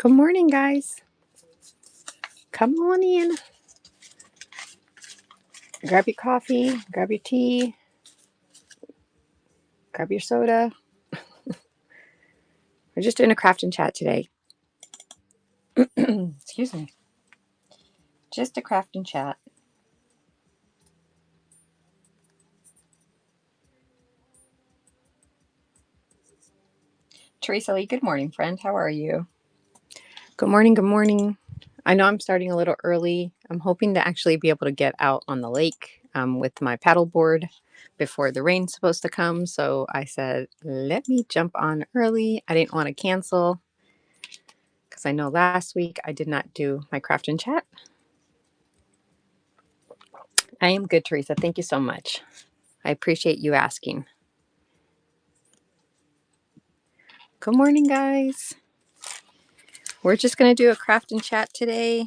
Good morning, guys. Come on in. Grab your coffee, grab your tea, grab your soda. We're just doing a craft and chat today. Excuse me. Just a craft and chat. Teresa Lee, good morning, friend. How are you? Good morning, good morning. I know I'm starting a little early. I'm hoping to actually be able to get out on the lake with my paddleboard before the rain's supposed to come. So I said, let me jump on early. I didn't want to cancel because I know last week I did not do my craft and chat. I am good, Teresa. Thank you so much. I appreciate you asking. Good morning, guys. We're just going to do a craft and chat today.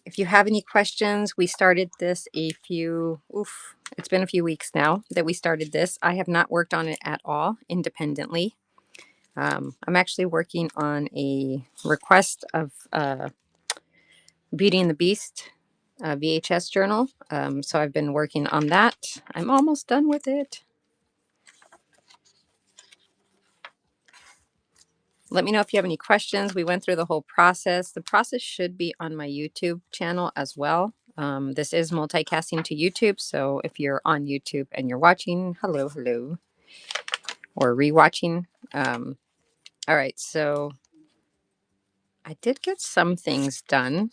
If you have any questions, we started this it's been a few weeks now that we started this. I have not worked on it at all independently. I'm actually working on a request of Beauty and the Beast VHS journal. So I've been working on that. I'm almost done with it. Let me know if you have any questions. We went through the whole process. The process should be on my YouTube channel as well. This is multicasting to YouTube. So if you're on YouTube and you're watching, hello, hello, or rewatching. All right. So I did get some things done,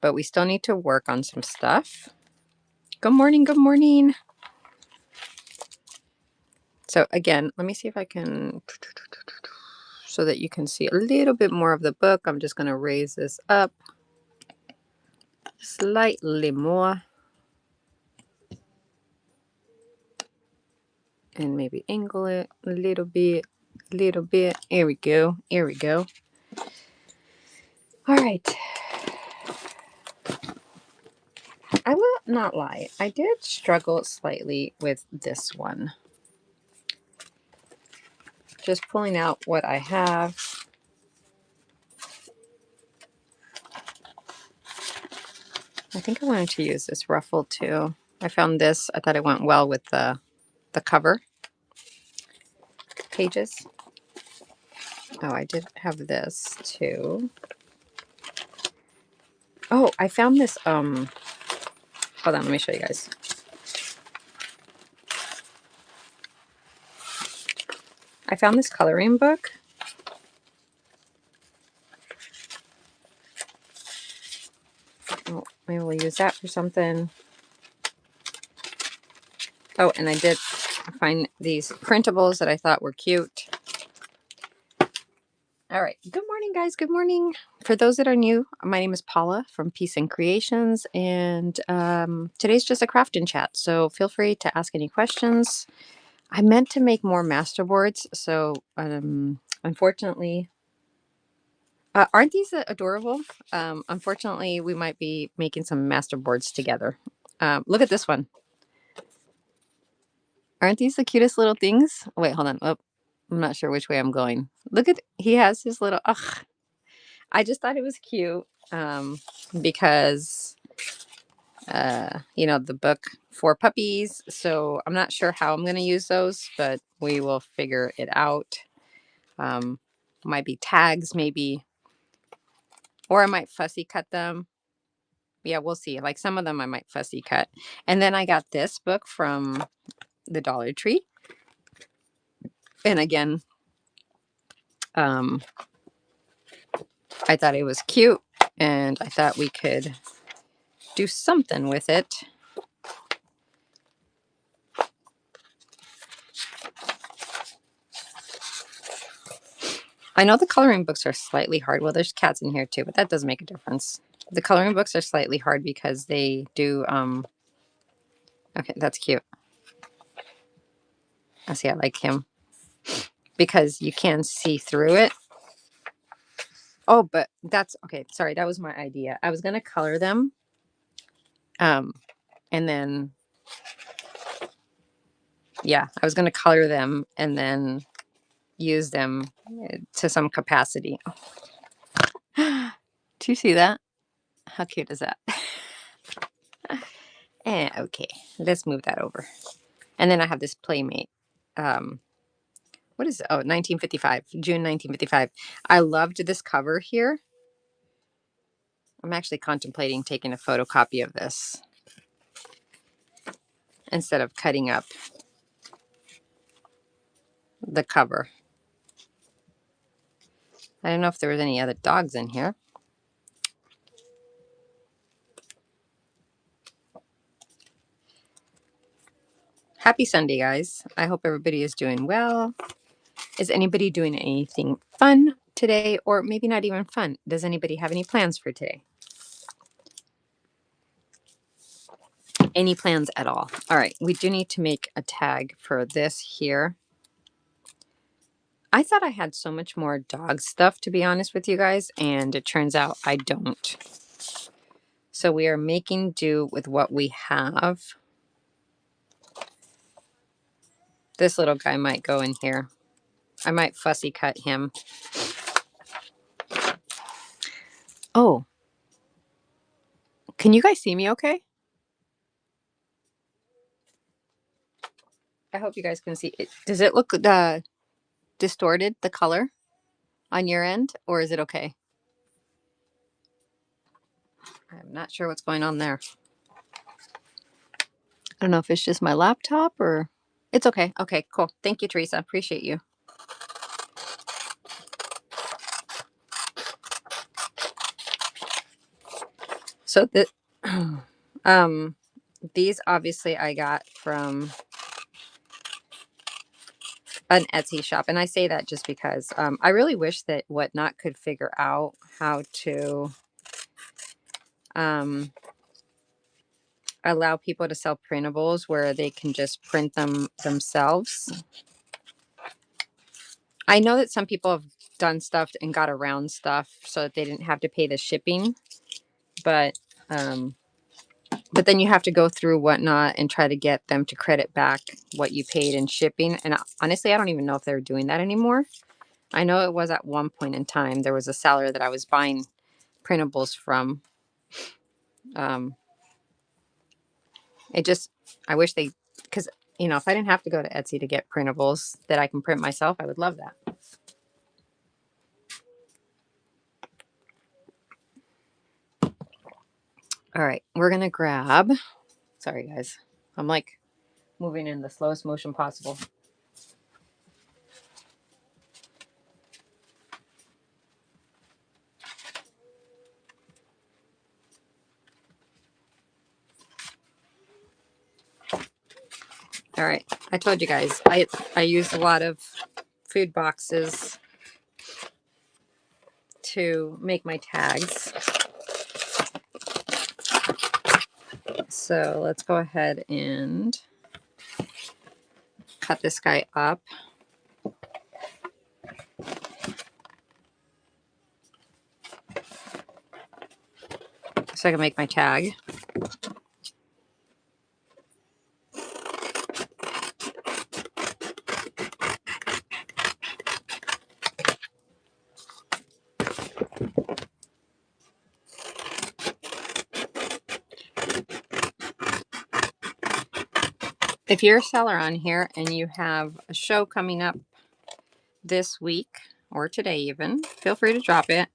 but we still need to work on some stuff. Good morning. Good morning. So again, let me see if I can, so that you can see a little bit more of the book. I'm just going to raise this up slightly more. And maybe angle it a little bit. Here we go. Here we go. All right. I will not lie. I did struggle slightly with this one. Just pulling out what I have. I think I wanted to use this ruffle too. I found this. I thought it went well with the cover pages. Oh, I did have this too. Oh, I found this. Hold on. Let me show you guys. I found this coloring book. Oh, maybe we'll use that for something. Oh, and I did find these printables that I thought were cute. All right. Good morning, guys. Good morning. For those that are new, my name is Paula from Peace and Creations, and today's just a craft and chat. So feel free to ask any questions. I meant to make more masterboards, so unfortunately, aren't these adorable? Unfortunately, we might be making some masterboards together. Look at this one. Aren't these the cutest little things? Wait, hold on. Oh, I'm not sure which way I'm going. Look at, he has his little, ugh. I just thought it was cute because, the book for puppies. So I'm not sure how I'm going to use those, but we will figure it out. Might be tags, maybe, or I might fussy cut them. Yeah, we'll see. Like some of them I might fussy cut. And then I got this book from the Dollar Tree. And again, I thought it was cute and I thought we could do something with it. I know the coloring books are slightly hard. Well, there's cats in here too, but that doesn't make a difference. The coloring books are slightly hard because they do, okay, that's cute. I see, I like him because you can see through it. Oh, but that's, okay, sorry, that was my idea. I was going to color them. And then, yeah, I was going to color them and then use them to some capacity. Do you see that? How cute is that? Okay, let's move that over. And then I have this Playmate. What is it? Oh, 1955, June 1955. I loved this cover here. I'm actually contemplating taking a photocopy of this instead of cutting up the cover. I don't know if there was any other dogs in here. Happy Sunday, guys. I hope everybody is doing well. Is anybody doing anything fun today, or maybe not even fun? Does anybody have any plans for today? Any plans at all? All right, we do need to make a tag for this here. I thought I had so much more dog stuff, to be honest with you guys, and it turns out I don't. So we are making do with what we have. This little guy might go in here. I might fussy cut him. Oh, can you guys see me okay? I hope you guys can see it. Does it look distorted, the color on your end, or is it okay? I'm not sure what's going on there. I don't know if it's just my laptop or it's okay. Okay, cool. Thank you, Teresa. Appreciate you. So the these obviously I got from an Etsy shop, and I say that just because I really wish that Whatnot could figure out how to allow people to sell printables where they can just print them themselves. I know that some people have done stuff and got around stuff so that they didn't have to pay the shipping, but then you have to go through Whatnot and try to get them to credit back what you paid in shipping. And honestly, I don't even know if they're doing that anymore. I know it was at one point in time. There was a seller that I was buying printables from. It just, I wish they, because, you know, if I didn't have to go to Etsy to get printables that I can print myself, I would love that. All right, we're going to grab, sorry guys, I'm like moving in the slowest motion possible. All right, I told you guys, I use a lot of food boxes to make my tags. So let's go ahead and cut this guy up. So I can make my tag. If you're a seller on here and you have a show coming up this week or today even, feel free to drop it.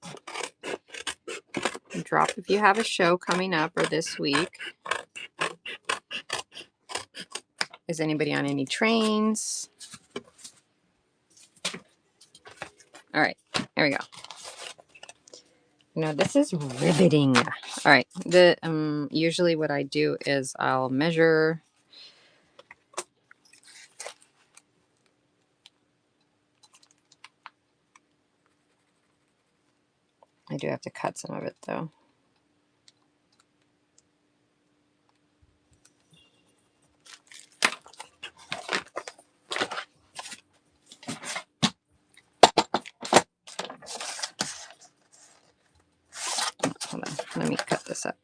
Drop if you have a show coming up or this week. Is anybody on any trains? All right, here we go. Now this is riveting. All right, the usually what I do is I'll measure. I do have to cut some of it though. Hold on, let me cut this up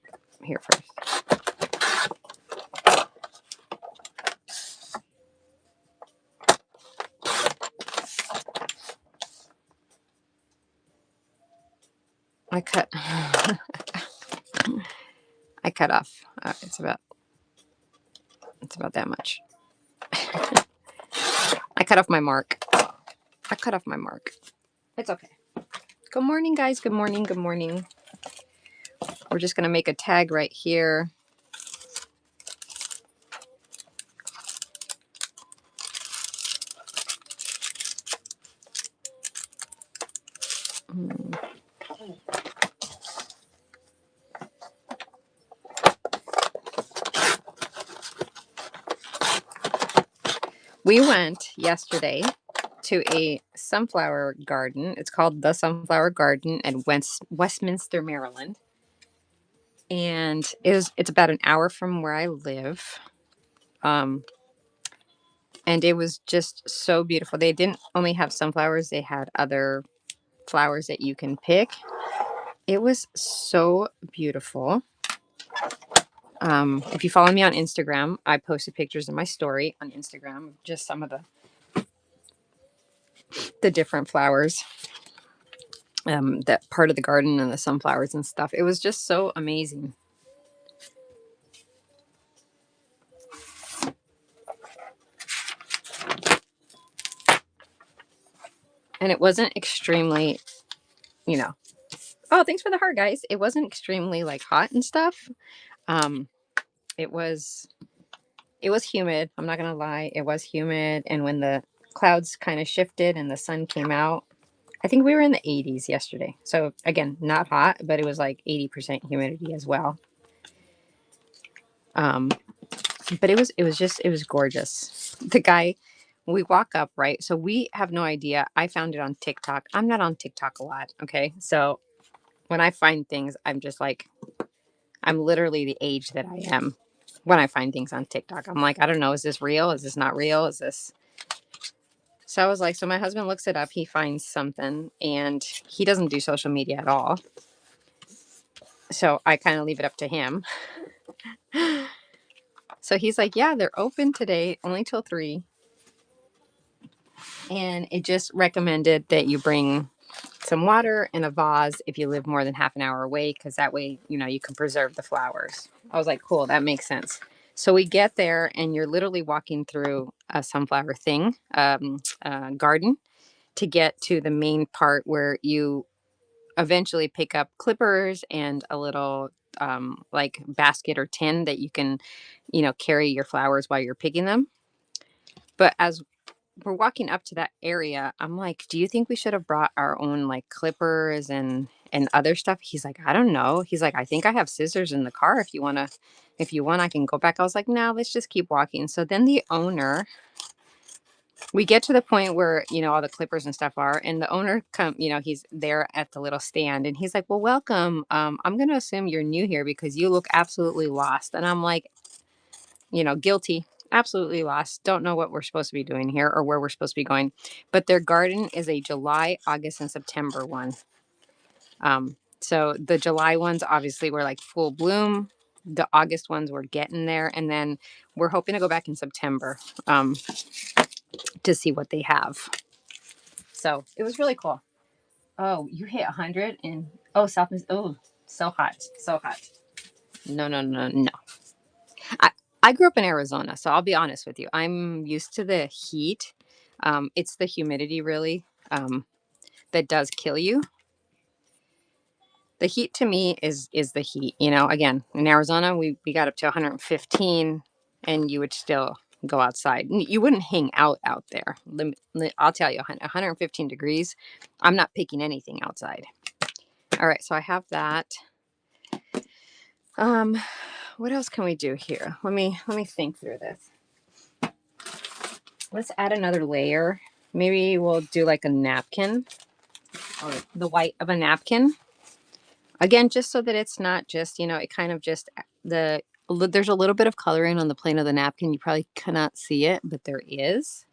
here first. I cut I cut off. It's about that much. I cut off my mark. I cut off my mark. It's okay. Good morning, guys. Good morning. Good morning. We're just gonna make a tag right here. We went yesterday to a sunflower garden. It's called the Sunflower Garden at Westminster, Maryland. And it's about an hour from where I live. Um, and it was just so beautiful. They didn't only have sunflowers, they had other flowers that you can pick. It was so beautiful. If you follow me on Instagram, I posted pictures in my story on Instagram of just some of the different flowers, that part of the garden and the sunflowers and stuff. It was just so amazing. And it wasn't extremely, you know, oh, thanks for the heart, guys. It wasn't extremely like hot and stuff. Um, it was it was humid. I'm not gonna lie, it was humid. And when the clouds kind of shifted and the sun came out, I think we were in the 80s yesterday. So again, not hot, but it was like 80% humidity as well. Um, but it was gorgeous. The guy, we walk up, right? So we have no idea. I found it on TikTok. I'm not on TikTok a lot, okay? So when I find things, I'm just like, I'm literally the age that I am when I find things on TikTok. I'm like, I don't know, is this real? Is this not real? Is this? So I was like, so my husband looks it up, he finds something, and he doesn't do social media at all. So I kind of leave it up to him. So he's like, yeah, they're open today, only till 3. And it just recommended that you bring some water and a vase if you live more than half an hour away, because that way, you can preserve the flowers. I was like, cool, that makes sense. So we get there, and you're literally walking through a sunflower garden to get to the main part where you eventually pick up clippers and a little like basket or tin that you can, carry your flowers while you're picking them. But as we're walking up to that area, I'm like, do you think we should have brought our own like clippers and other stuff? He's like, I don't know. He's like, I think I have scissors in the car if you want I can go back. I was like, no, let's just keep walking. So then the owner, we get to the point where, all the clippers and stuff are, and the owner he's there at the little stand, and he's like, well, welcome. I'm going to assume you're new here because you look absolutely lost. And I'm like, guilty, absolutely lost. Don't know what we're supposed to be doing here or where we're supposed to be going. But their garden is a July, August, and September one. So the July ones obviously were like full bloom. The August ones were getting there. And then we're hoping to go back in September to see what they have. So it was really cool. Oh, you hit 100 and oh, South is so hot. So hot. No, no, no, no. I, I grew up in Arizona, so I'll be honest with you. I'm used to the heat. It's the humidity really that does kill you. The heat to me is the heat. Again, in Arizona, we got up to 115, and you would still go outside. You wouldn't hang out there. I'll tell you, 115 degrees. I'm not picking anything outside. All right, so I have that. Um, what else can we do here? Let me think through this. Let's add another layer. Maybe we'll do like a napkin, or the white of a napkin. Again, just so that it's not just, it kind of just there's a little bit of coloring on the plane of the napkin. You probably cannot see it, but there is.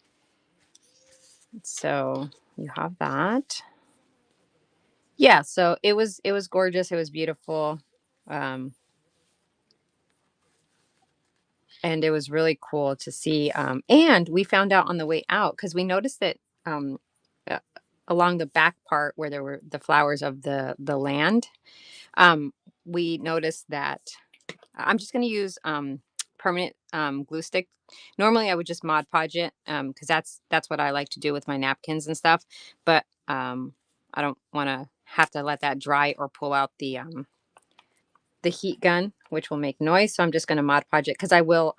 So you have that. Yeah, so it was gorgeous. It was beautiful. Um, and it was really cool to see. And we found out on the way out, because we noticed that um, uh, along the back part where there were the flowers of the land, um, we noticed that I'm just going to use permanent glue stick. Normally, I would just Mod Podge it because that's what I like to do with my napkins and stuff. But I don't want to have to let that dry or pull out the heat gun, which will make noise. So I'm just going to Mod Podge it because I will.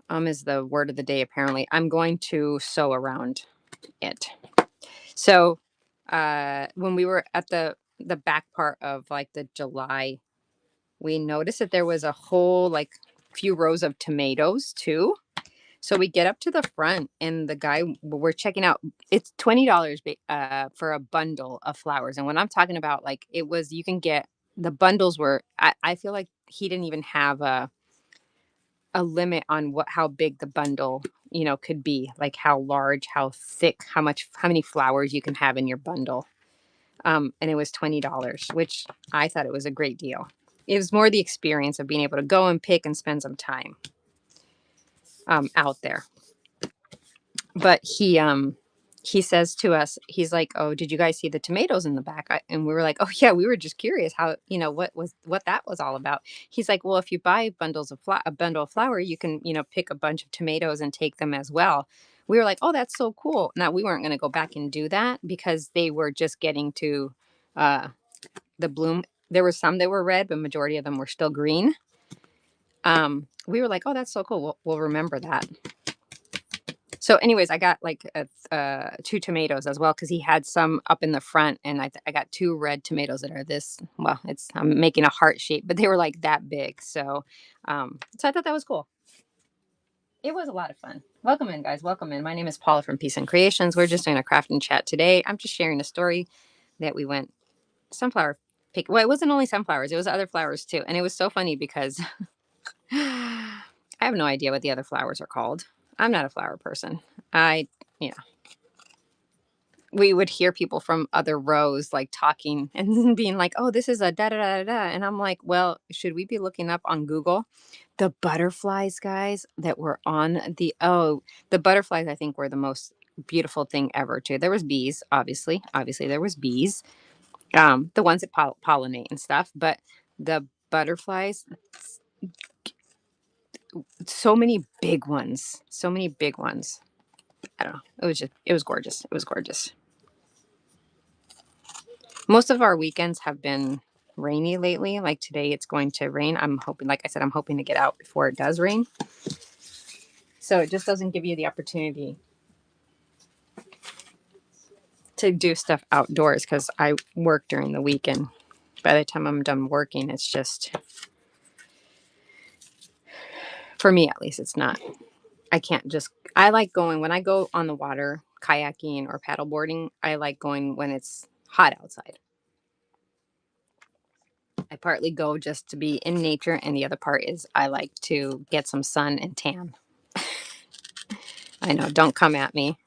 Is the word of the day. Apparently, I'm going to sew around it. So when we were at the back part of like the July, we noticed that there was a whole like few rows of tomatoes too. So we get up to the front and the guy we're checking out, it's $20 for a bundle of flowers. And when I'm talking about like it was, you can get the bundles were, I feel like he didn't even have a limit on what how big the bundle, could be, like how large, how thick, how many flowers you can have in your bundle. And it was $20, which I thought it was a great deal. It was more the experience of being able to go and pick and spend some time out there. But he says to us, he's like, "Oh, did you guys see the tomatoes in the back?" And we were like, "Oh yeah, we were just curious how what that was all about." He's like, "Well, if you buy a bundle of flour, you can pick a bunch of tomatoes and take them as well." We were like, "Oh, that's so cool." Now we weren't going to go back and do that because they were just getting to uh, the bloom. There were some that were red, but majority of them were still green. We were like, "Oh, that's so cool. We'll remember that." So, anyways, I got like two tomatoes as well because he had some up in the front, and I got two red tomatoes that are this. Well, it's I'm making a heart shape, but they were like that big. So I thought that was cool. It was a lot of fun. Welcome in, guys. Welcome in. My name is Paula from Peace and Creations. We're just doing a craft and chat today. I'm just sharing a story that we went sunflower pick. Well, it wasn't only sunflowers; it was other flowers too, and it was so funny because I have no idea what the other flowers are called. I'm not a flower person. I, you know, we would hear people from other rows like talking and being like, "Oh, this is a da da da da," da," and I'm like, "Well, should we be looking up on Google the butterflies, guys, that were on the butterflies? I think were the most beautiful thing ever too. There was bees, obviously there was bees, the ones that pollinate and stuff, but the butterflies, so many big ones, so many big ones. I don't know. It was gorgeous. It was gorgeous. Most of our weekends have been rainy lately. Like today, it's going to rain. I'm hoping, like I said, I'm hoping to get out before it does rain. So it just doesn't give you the opportunity to do stuff outdoors because I work during the week. And by the time I'm done working, it's just, for me at least, it's not. I can't just, I like going when I go on the water, kayaking or paddleboarding. I like going when it's hot outside. I partly go just to be in nature, and the other part is I like to get some sun and tan. I know, don't come at me.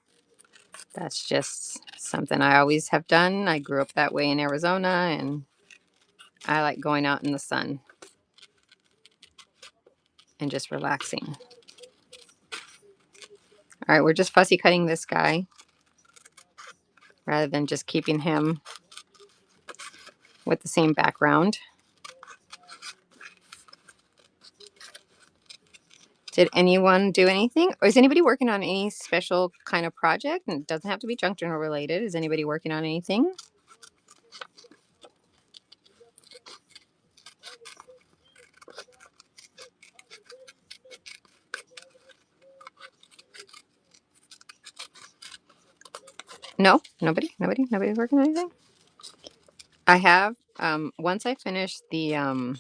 That's just something I always have done. I grew up that way in Arizona, and I like going out in the sun and just relaxing. All right, we're just fussy cutting this guy rather than just keeping him with the same background. Did anyone do anything? Or is anybody working on any special kind of project? And it doesn't have to be junk journal related. Is anybody working on anything? No, nobody's working on anything. I have. Once I finish the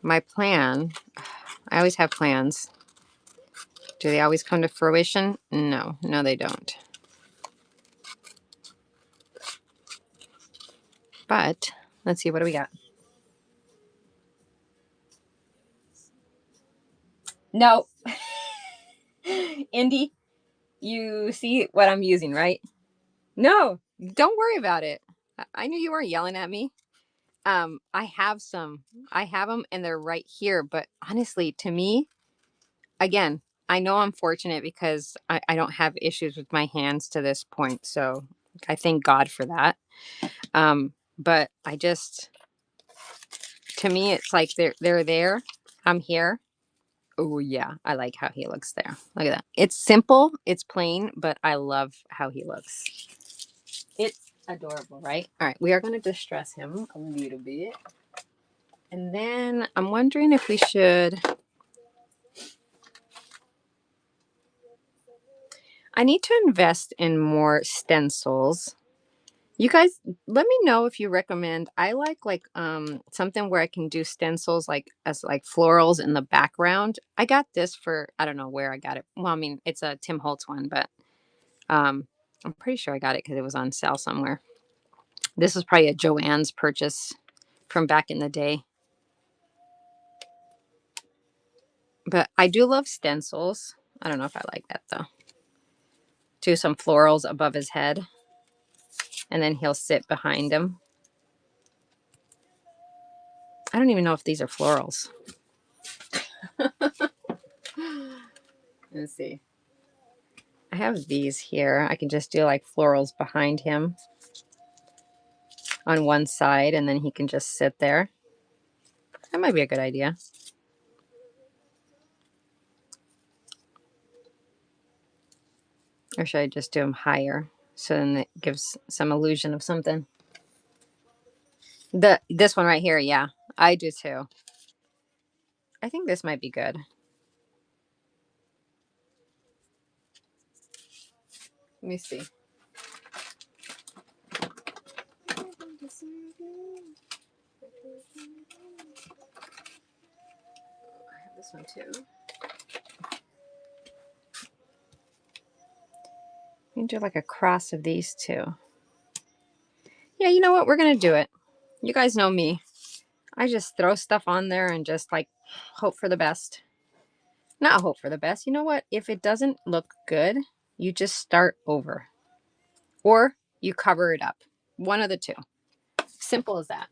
my plan, I always have plans. Do they always come to fruition? No, no, they don't. But let's see, what do we got? No, Indy, you see what I'm using, right? No, don't worry about it. I knew you weren't yelling at me. I have some. I have them, and they're right here. But honestly, to me, again, I know I'm fortunate because I don't have issues with my hands to this point. So I thank God for that. But I just, to me, it's like they're there. I'm here. Oh yeah, I like how he looks there. Look at that. It's simple, it's plain, but I love how he looks. It's adorable, right? All right, we are going to distress him a little bit. And then I'm wondering if we should. I need to invest in more stencils. You guys, let me know if you recommend. I like something where I can do stencils like as like florals in the background. I got this for I don't know where I got it. Well, I mean, it's a Tim Holtz one, but um I'm pretty sure I got it because it was on sale somewhere. This was probably a Joann's purchase from back in the day. But I do love stencils. I don't know if I like that though. Do some florals above his head, and then he'll sit behind him. I don't even know if these are florals. Let's see. I have these here. I can just do like florals behind him on one side, and then he can just sit there. That might be a good idea. Or should I just do them higher so then it gives some illusion of something? This one right here, yeah, I do too. I think this might be good. Let me see. I have this one too. We can do like a cross of these two. Yeah, you know what? We're gonna do it. You guys know me. I just throw stuff on there and just like hope for the best. Not hope for the best. You know what? If it doesn't look good, you just start over. Or you cover it up. One of the two. Simple as that.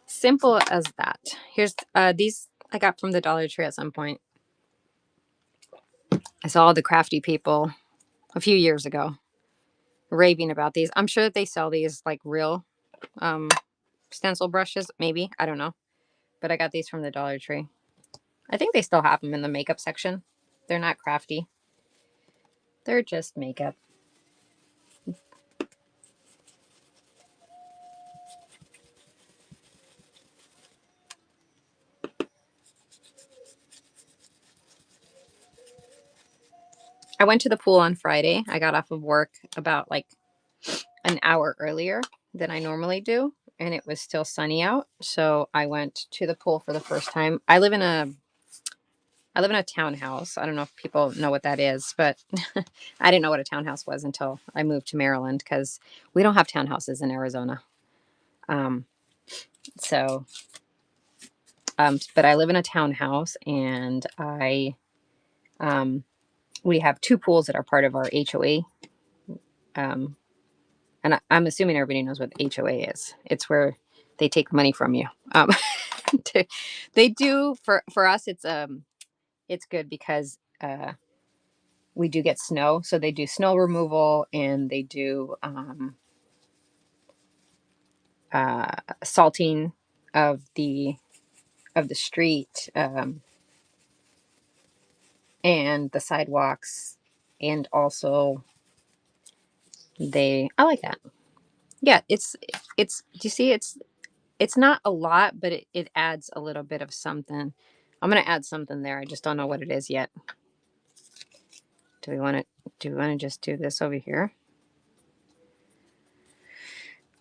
Simple as that. Here's these I got from the Dollar Tree at some point. I saw all the crafty people a few years ago raving about these. I'm sure that they sell these like real um, stencil brushes, maybe. I don't know. But I got these from the Dollar Tree. I think they still have them in the makeup section. They're not crafty. They're just makeup. I went to the pool on Friday. I got off of work about like an hour earlier than I normally do, and it was still sunny out. So I went to the pool for the first time. I live in a townhouse. I don't know if people know what that is, but I didn't know what a townhouse was until I moved to Maryland because we don't have townhouses in Arizona. Um, so, but I live in a townhouse, and we have two pools that are part of our HOA. Um, and I'm assuming everybody knows what HOA is. It's where they take money from you. They do for us. It's good because we do get snow, so they do snow removal and they do salting of the street and the sidewalks, and also I like that. Yeah, it's do you see it's not a lot, but it adds a little bit of something. I'm gonna add something there. I just don't know what it is yet. Do we want to just do this over here?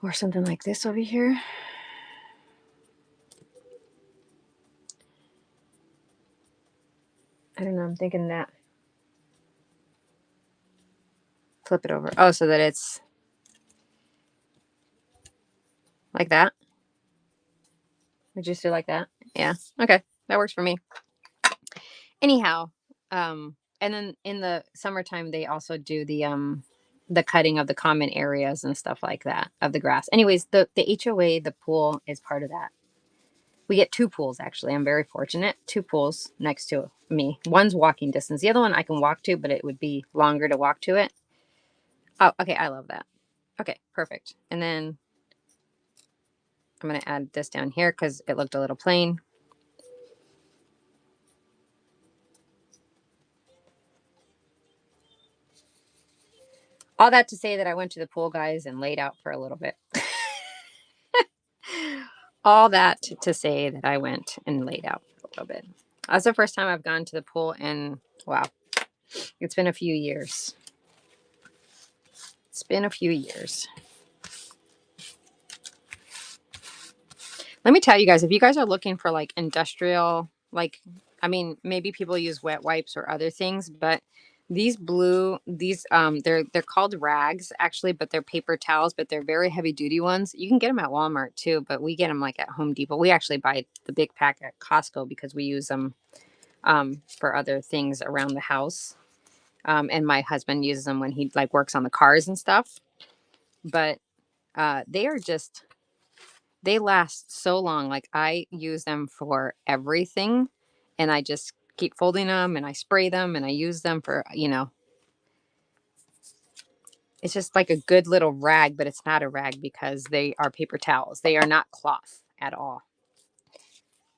Or something like this over here? I don't know. I'm thinking that. Flip it over. Oh, so that it's like that. Would you do like that? Yeah. Okay. That works for me. Anyhow, and then in the summertime they also do the cutting of the common areas and stuff like that of the grass. Anyways, the HOA, the pool is part of that. We get two pools, actually. I'm very fortunate. Two pools next to me. One's walking distance. The other one I can walk to, but it would be longer to walk to it. Oh, okay. I love that. Okay, perfect. And then I'm going to add this down here because it looked a little plain. All that to say that I went to the pool, guys, and laid out for a little bit. All that to say that I went and laid out for a little bit. That's the first time I've gone to the pool in, wow, it's been a few years. It's been a few years. Let me tell you guys, if you guys are looking for like industrial, like, I mean, maybe people use wet wipes or other things, but they're called rags actually, but they're paper towels, but they're very heavy duty ones. You can get them at Walmart too, but we get them like at Home Depot. We actually buy the big pack at Costco because we use them for other things around the house. And my husband uses them when he like works on the cars and stuff. But they are just they last so long. Like I use them for everything, and I just keep folding them and I spray them and I use them for, it's just like a good little rag, but it's not a rag because they are paper towels. They are not cloth at all.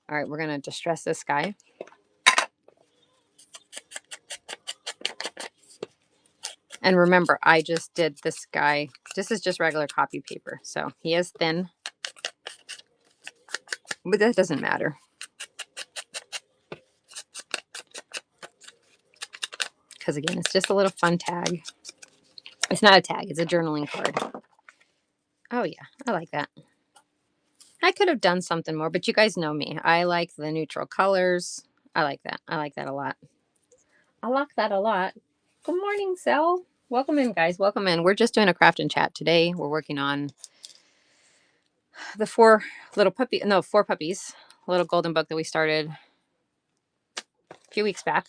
All right, we're going to distress this guy. And remember, I just did this guy. This is just regular copy paper. So he is thin, but that doesn't matter. Because again, it's just a little fun tag. It's not a tag, it's a journaling card. Oh yeah, I like that. I could have done something more, but you guys know me. I like the neutral colors. I like that. I like that a lot. I like that a lot. Good morning, Sel. Welcome in, guys. Welcome in. We're just doing a craft and chat today. We're working on the four puppies, a little golden book that we started a few weeks back.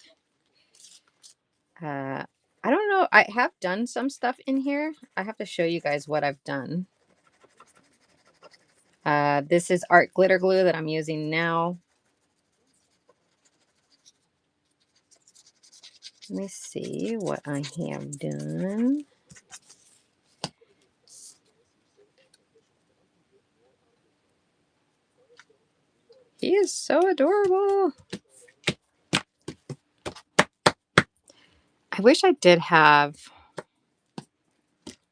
I don't know. I have done some stuff in here. I have to show you guys what I've done. This is art glitter glue that I'm using now. Let me see what I have done. He is so adorable. I wish I did have,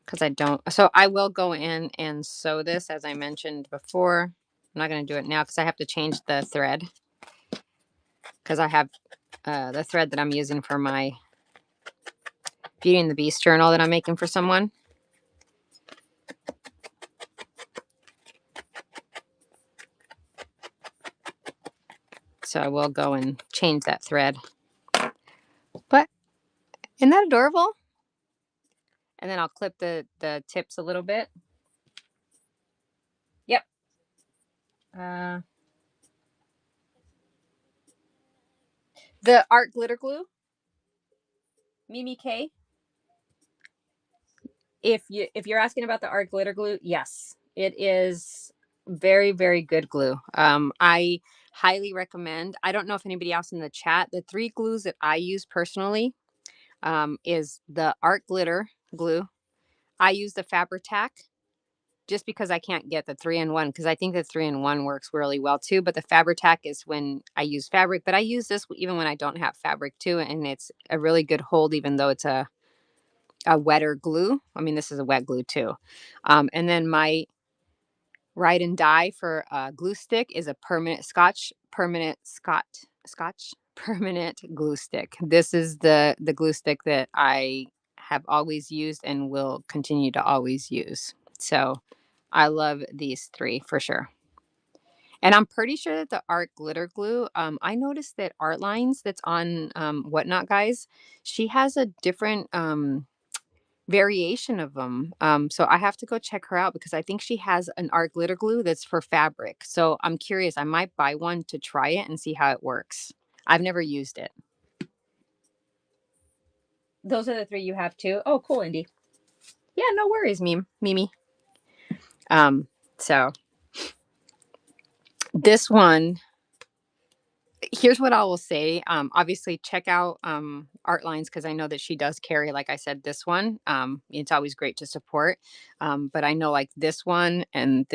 because I don't. So I will go in and sew this, as I mentioned before. I'm not going to do it now because I have to change the thread. Because I have the thread that I'm using for my Beauty and the Beast journal that I'm making for someone. So I will go and change that thread. But isn't that adorable? And then I'll clip the tips a little bit. Yep. The art glitter glue, Mimi K. If you're asking about the art glitter glue, yes, it is very, very good glue. I highly recommend. I don't know if anybody else in the chat. The three glues that I use personally is the art glitter glue. I use the Fabri-Tac just because I can't get the 3-in-1 because I think the 3-in-1 works really well too. But the Fabri-Tac is when I use fabric, but I use this even when I don't have fabric too, and it's a really good hold, even though it's a wetter glue. I mean, this is a wet glue too. And then my ride and die for glue stick is a Scotch permanent glue stick. This is the glue stick that I have always used and will continue to always use. So I love these three for sure. And I'm pretty sure that the art glitter glue, I noticed that Art Lines that's on Whatnot Guys, she has a different variation of them. So I have to go check her out because I think she has an art glitter glue that's for fabric. So I'm curious. I might buy one to try it and see how it works. I've never used it. Those are the three you have too. Oh, cool, Indy. Yeah, no worries, Mimi. So This one, here's what I will say. Obviously, check out Art Lines because I know that she does carry, like I said, this one. It's always great to support. But I know like this one, and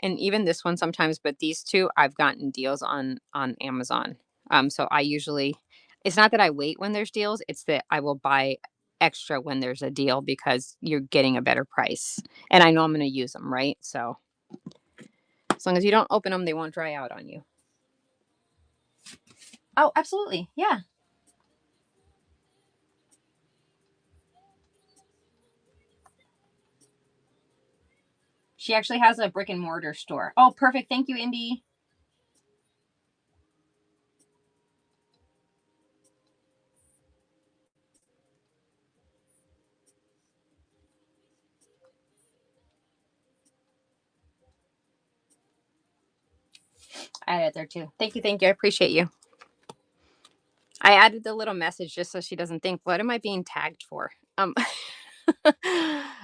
even this one sometimes. But these two, I've gotten deals on Amazon. So I usually, it's not that I wait when there's deals; it's that I will buy extra when there's a deal because you're getting a better price, and I know I'm going to use them, right? So as long as you don't open them, they won't dry out on you. Oh, absolutely. Yeah. She actually has a brick and mortar store. Oh, perfect. Thank you, Indy. I added it there too. Thank you. Thank you. I appreciate you. I added the little message just so she doesn't think, what am I being tagged for?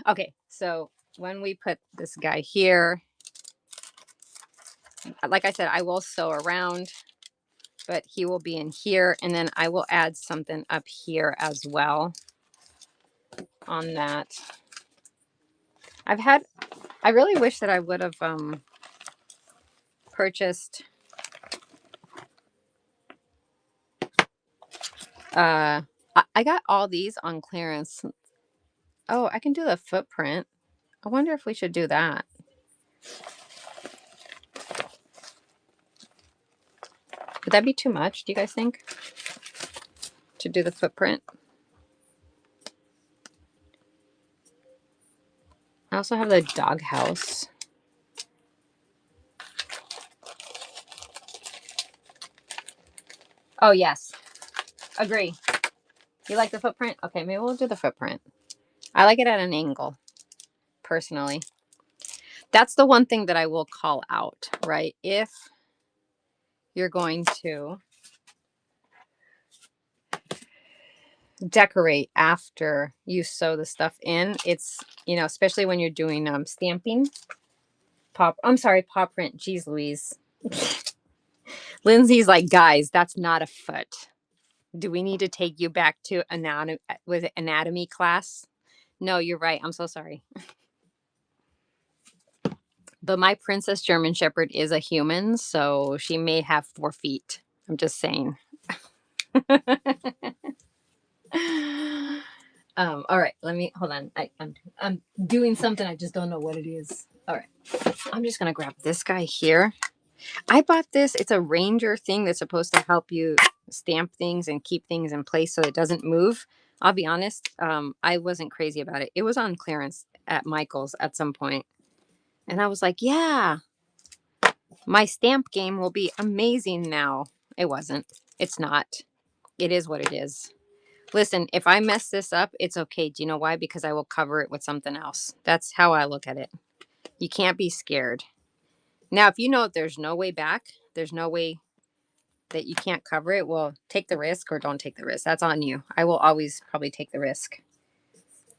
Okay. So when we put this guy here, like I said, I will sew around, but he will be in here. And then I will add something up here as well on that. I really wish that I would have purchased I got all these on clearance. Oh, I can do the footprint. I wonder if we should do that. Would that be too much, do you guys think? To do the footprint? I also have the doghouse. Oh, yes. Agree. You like the footprint? Okay, maybe we'll do the footprint. I like it at an angle, personally. That's the one thing that I will call out, right? If you're going to decorate after you sew the stuff in, it's, especially when you're doing stamping. Paw print. Jeez Louise. Lindsay's like, guys, that's not a foot. Do we need to take you back to anatomy class? No, you're right. I'm so sorry. But my princess German Shepherd is a human, so she may have 4 feet. I'm just saying. All right, let me hold on. I'm doing something. I just don't know what it is. All right, I'm just gonna grab this guy here. I bought this. It's a Ranger thing that's supposed to help you stamp things and keep things in place so it doesn't move. I'll be honest, I wasn't crazy about it. It was on clearance at Michael's at some point, and I was like, "Yeah, my stamp game will be amazing now." It wasn't. It's not. It is what it is. Listen, if I mess this up, it's okay. Do you know why? Because I will cover it with something else. That's how I look at it. You can't be scared. Now, if you know there's no way back, there's no way that you can't cover it, well, take the risk or don't take the risk. That's on you. I will always probably take the risk.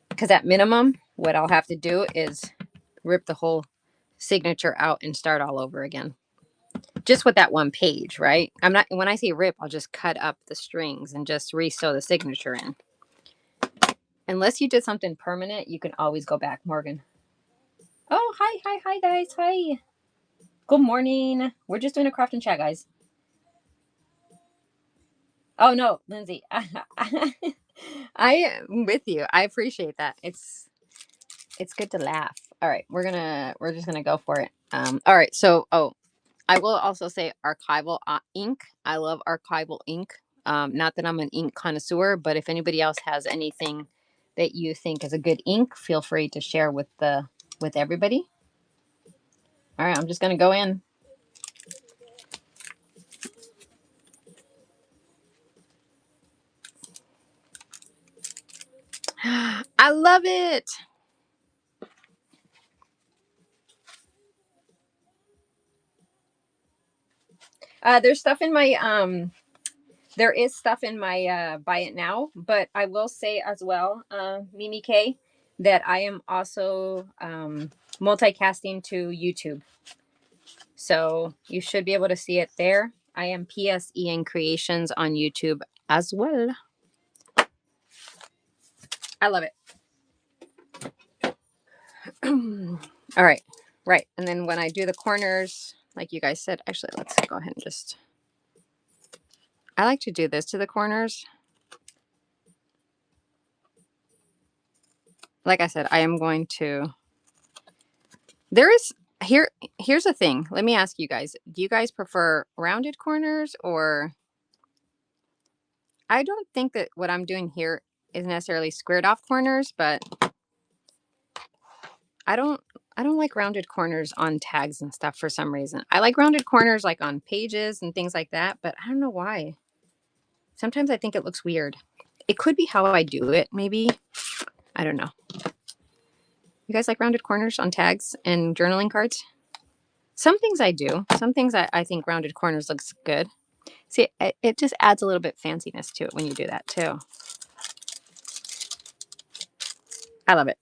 Because at minimum, what I'll have to do is rip the whole signature out and start all over again. Just with that one page, right? I'm not, when I say rip, I'll just cut up the strings and just re-sew the signature in. Unless you did something permanent, you can always go back, Morgan. Oh, hi, guys. Hi. Good morning. We're just doing a craft and chat, guys. Oh no, Lindsay. I am with you. I appreciate that. It's good to laugh. All right, we're just gonna go for it. All right, so I will also say archival ink. I love archival ink. Not that I'm an ink connoisseur, but if anybody else has anything that you think is a good ink, feel free to share with everybody. All right, I'm just gonna go in. I love it. There's stuff in my there is stuff in my buy it now, but I will say as well, Mimi K, that I am also multicasting to YouTube. So you should be able to see it there. I am PSEN Creations on YouTube as well. I love it. All right. Right. And then when I do the corners, like you guys said, actually, let's go ahead and just, I like to do this to the corners. Like I said, I am going to, there is, here's the thing. Let me ask you guys, do you guys prefer rounded corners, or I don't think that what I'm doing here is necessarily squared off corners, but I don't I don't like rounded corners on tags and stuff for some reason. I like rounded corners like on pages and things like that, but I don't know why. Sometimes I think it looks weird. It could be how I do it, maybe. I don't know. You guys like rounded corners on tags and journaling cards? Some things I do. Some things I think rounded corners looks good. See, it just adds a little bit fanciness to it when you do that too. I love it.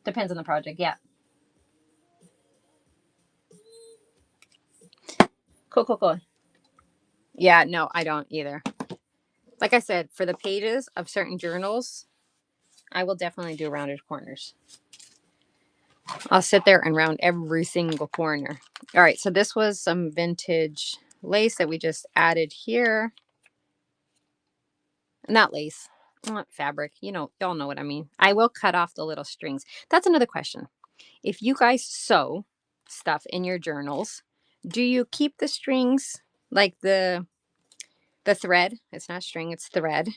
Depends on the project, yeah. Cool, cool, cool. Yeah, no, I don't either. Like I said, for the pages of certain journals, I will definitely do rounded corners. I'll sit there and round every single corner. All right, so this was some vintage lace that we just added here. Not lace, not fabric. You know, y'all know what I mean. I will cut off the little strings. That's another question. If you guys sew stuff in your journals, do you keep the strings, like the thread? It's not string, it's thread.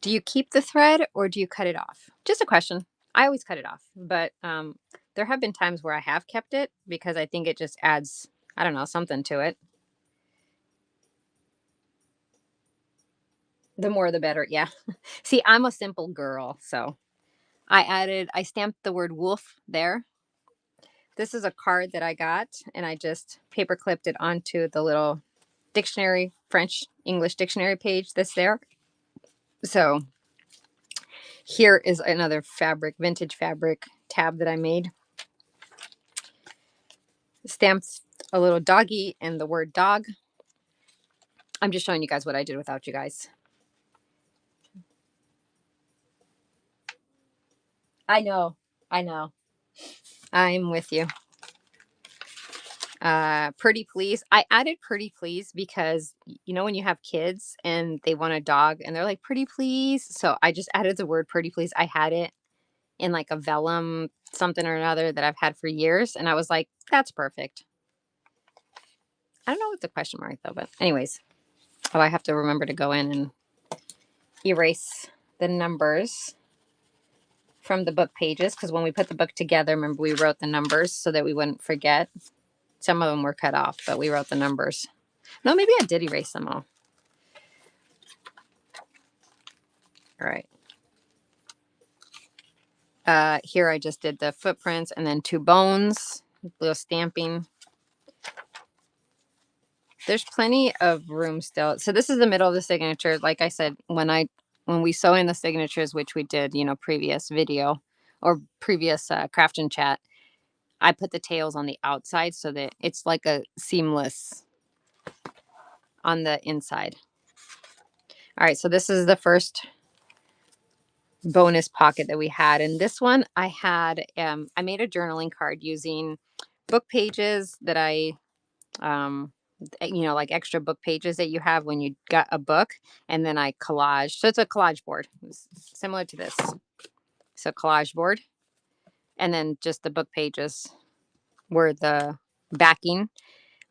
Do you keep the thread or do you cut it off? Just a question. I always cut it off, but there have been times where I have kept it because I think it just adds, I don't know, something to it. The more the better. Yeah. See, I'm a simple girl, so I stamped the word wolf there. This is a card that I got and I just paper clipped it onto the little dictionary, French English dictionary page that's there. So here is another fabric, vintage fabric tab that I made. Stamped a little doggy and the word dog. I'm just showing you guys what I did without you guys. I know. I know. I'm with you. Pretty please. I added pretty please because you know when you have kids and they want a dog and they're like pretty please. So I just added the word pretty please. I had it in like a vellum something or another that I've had for years and I was like, that's perfect. I don't know what the question mark though, but anyways. Oh, I have to remember to go in and erase the numbers from the book pages because when we put the book together, remember we wrote the numbers so that we wouldn't forget. Some of them were cut off, but we wrote the numbers. No, maybe I did erase them all. All right. Here I just did the footprints and then 2 bones, little stamping. There's plenty of room still. So this is the middle of the signature. Like I said, when we sew in the signatures, which we did, you know, previous video or previous craft and chat, I put the tails on the outside so that it's like a seamless on the inside. All right, so this is the first bonus pocket that we had. And this one I had, I made a journaling card using book pages that you know, like extra book pages that you have when you got a book. And then I collage. So it's a collage board similar to this. So collage board. And then just the book pages were the backing.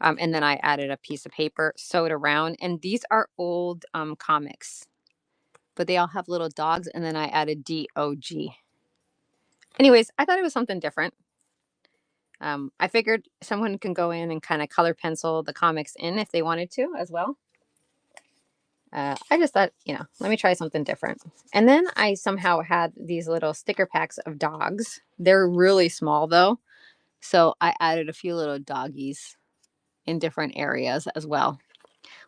And then I added a piece of paper, sewed around. And these are old comics, but they all have little dogs. And then I added DOG. Anyways, I thought it was something different. I figured someone can go in and kind of color pencil the comics in if they wanted to as well. I just thought, you know, let me try something different. And then I somehow had these little sticker packs of dogs. They're really small though. So I added a few little doggies in different areas as well.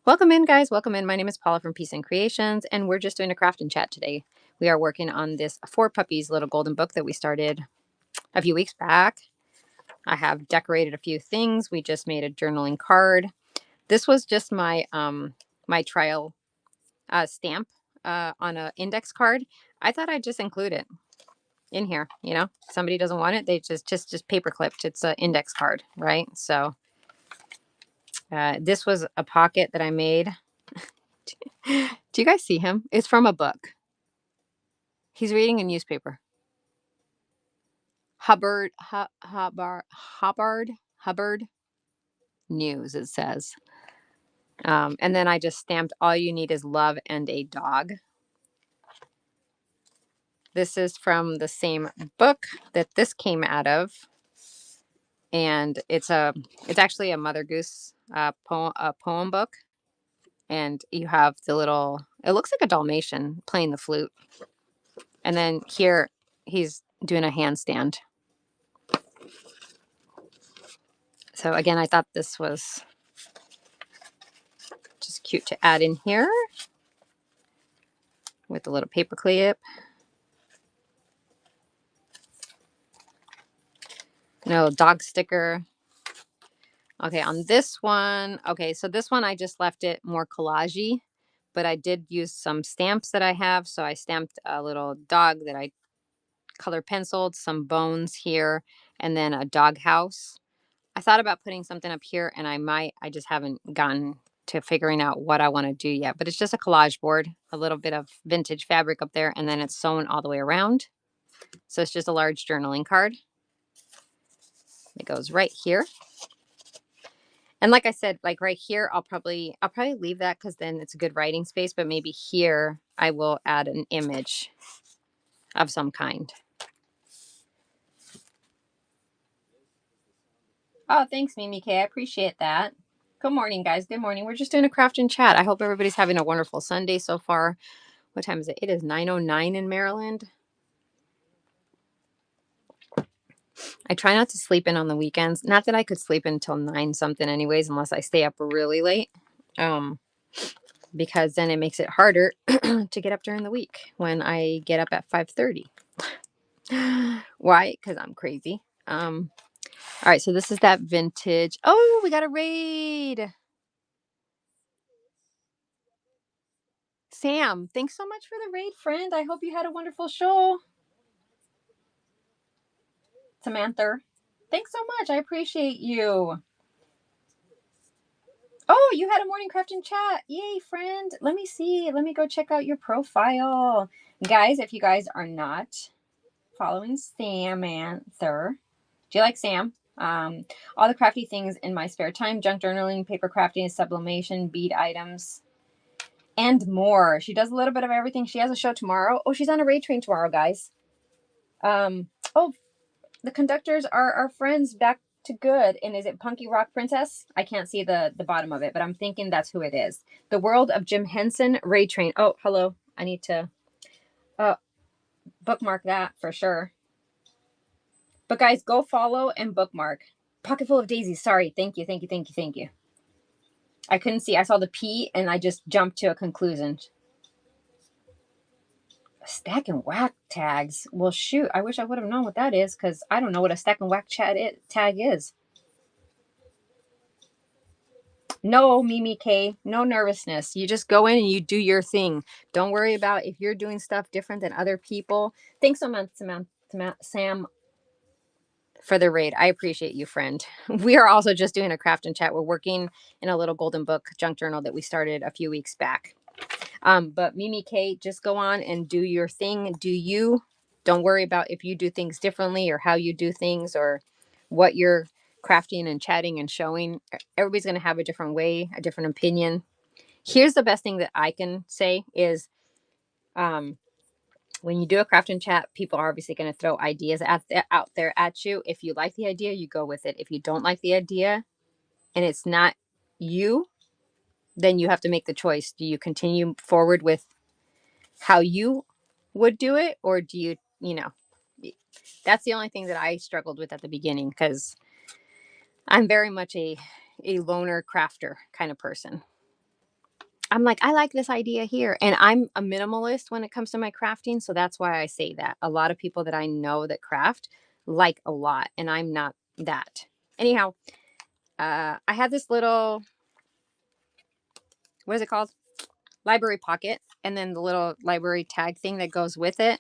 Welcome in, guys. Welcome in. My name is Paula from PSEN Creations, and we're just doing a craft and chat today. We are working on this Four Puppies little golden book that we started a few weeks back. I have decorated a few things. We just made a journaling card. This was just my trial stamp on an index card. I thought I'd just include it in here. You know, somebody doesn't want it, they just paper clipped. It's an index card, right? So this was a pocket that I made. Do you guys see him? It's from a book. He's reading a newspaper. Hubbard News, it says. And then I just stamped all you need is love and a dog. This is from the same book that this came out of. And it's actually a Mother Goose poem book. And you have the little, it looks like a Dalmatian playing the flute. And then here he's doing a handstand. So again, I thought this was just cute to add in here with a little paper clip. No dog sticker. Okay, on this one, okay, so this one I just left it more collage-y, but I did use some stamps that I have. So I stamped a little dog that I color penciled, some bones here, and then a dog house. I thought about putting something up here, and I just haven't gotten to figuring out what I want to do yet. But it's just a collage board, a little bit of vintage fabric up there, and then it's sewn all the way around. So it's just a large journaling card. It goes right here. And like I said, like right here, I'll probably leave that because then it's a good writing space. But maybe here I will add an image of some kind. Oh, thanks, Mimi K. I appreciate that. Good morning, guys. Good morning. We're just doing a craft and chat. I hope everybody's having a wonderful Sunday so far. What time is it? It is 9:09 in Maryland. I try not to sleep in on the weekends. Not that I could sleep until 9 something anyways, unless I stay up really late. Because then it makes it harder to get up during the week when I get up at 5:30. Why? Because I'm crazy. All right, so this is that vintage. Oh, we got a raid. Sam, thanks so much for the raid, friend. I hope you had a wonderful show. Samantha, thanks so much. I appreciate you. Oh, you had a morning crafting chat. Yay, friend. Let me see. Let me go check out your profile. Guys, if you guys are not following Samantha, do you like Sam? All the crafty things in my spare time, junk journaling, paper crafting, sublimation, bead items, and more. She does a little bit of everything. She has a show tomorrow. Oh, she's on a raid train tomorrow, guys. Oh, the conductors are our friends back to good. And is it Punky Rock Princess? I can't see the bottom of it, but I'm thinking that's who it is. The World of Jim Henson raid train. Oh, hello. I need to bookmark that for sure. But guys, go follow and bookmark. Pocket full of daisies. Sorry. Thank you. Thank you. Thank you. Thank you. I couldn't see. I saw the P and I just jumped to a conclusion. Stack and whack tags. Well, shoot. I wish I would have known what that is because I don't know what a stack and whack tag is. No, Mimi K, no nervousness. You just go in and you do your thing. Don't worry about if you're doing stuff different than other people. Thanks so much, Sam, for the raid. I appreciate you, friend. We are also just doing a craft and chat. We're working in a little golden book junk journal that we started a few weeks back. But Mimi K, just go on and do your thing. Do you. Don't worry about if you do things differently or how you do things or what you're crafting and chatting and showing. Everybody's going to have a different way, a different opinion. Here's the best thing that I can say is when you do a craft and chat, people are obviously going to throw ideas out there at you. If you like the idea, you go with it. If you don't like the idea and it's not you, then you have to make the choice. Do you continue forward with how you would do it, or do you, that's the only thing that I struggled with at the beginning because I'm very much a loner crafter kind of person. I'm like, I like this idea here. And I'm a minimalist when it comes to my crafting. So that's why I say that. A lot of people that I know that craft like a lot, and I'm not that. Anyhow, I had this little, what is it called? Library pocket, and then the little library tag thing that goes with it.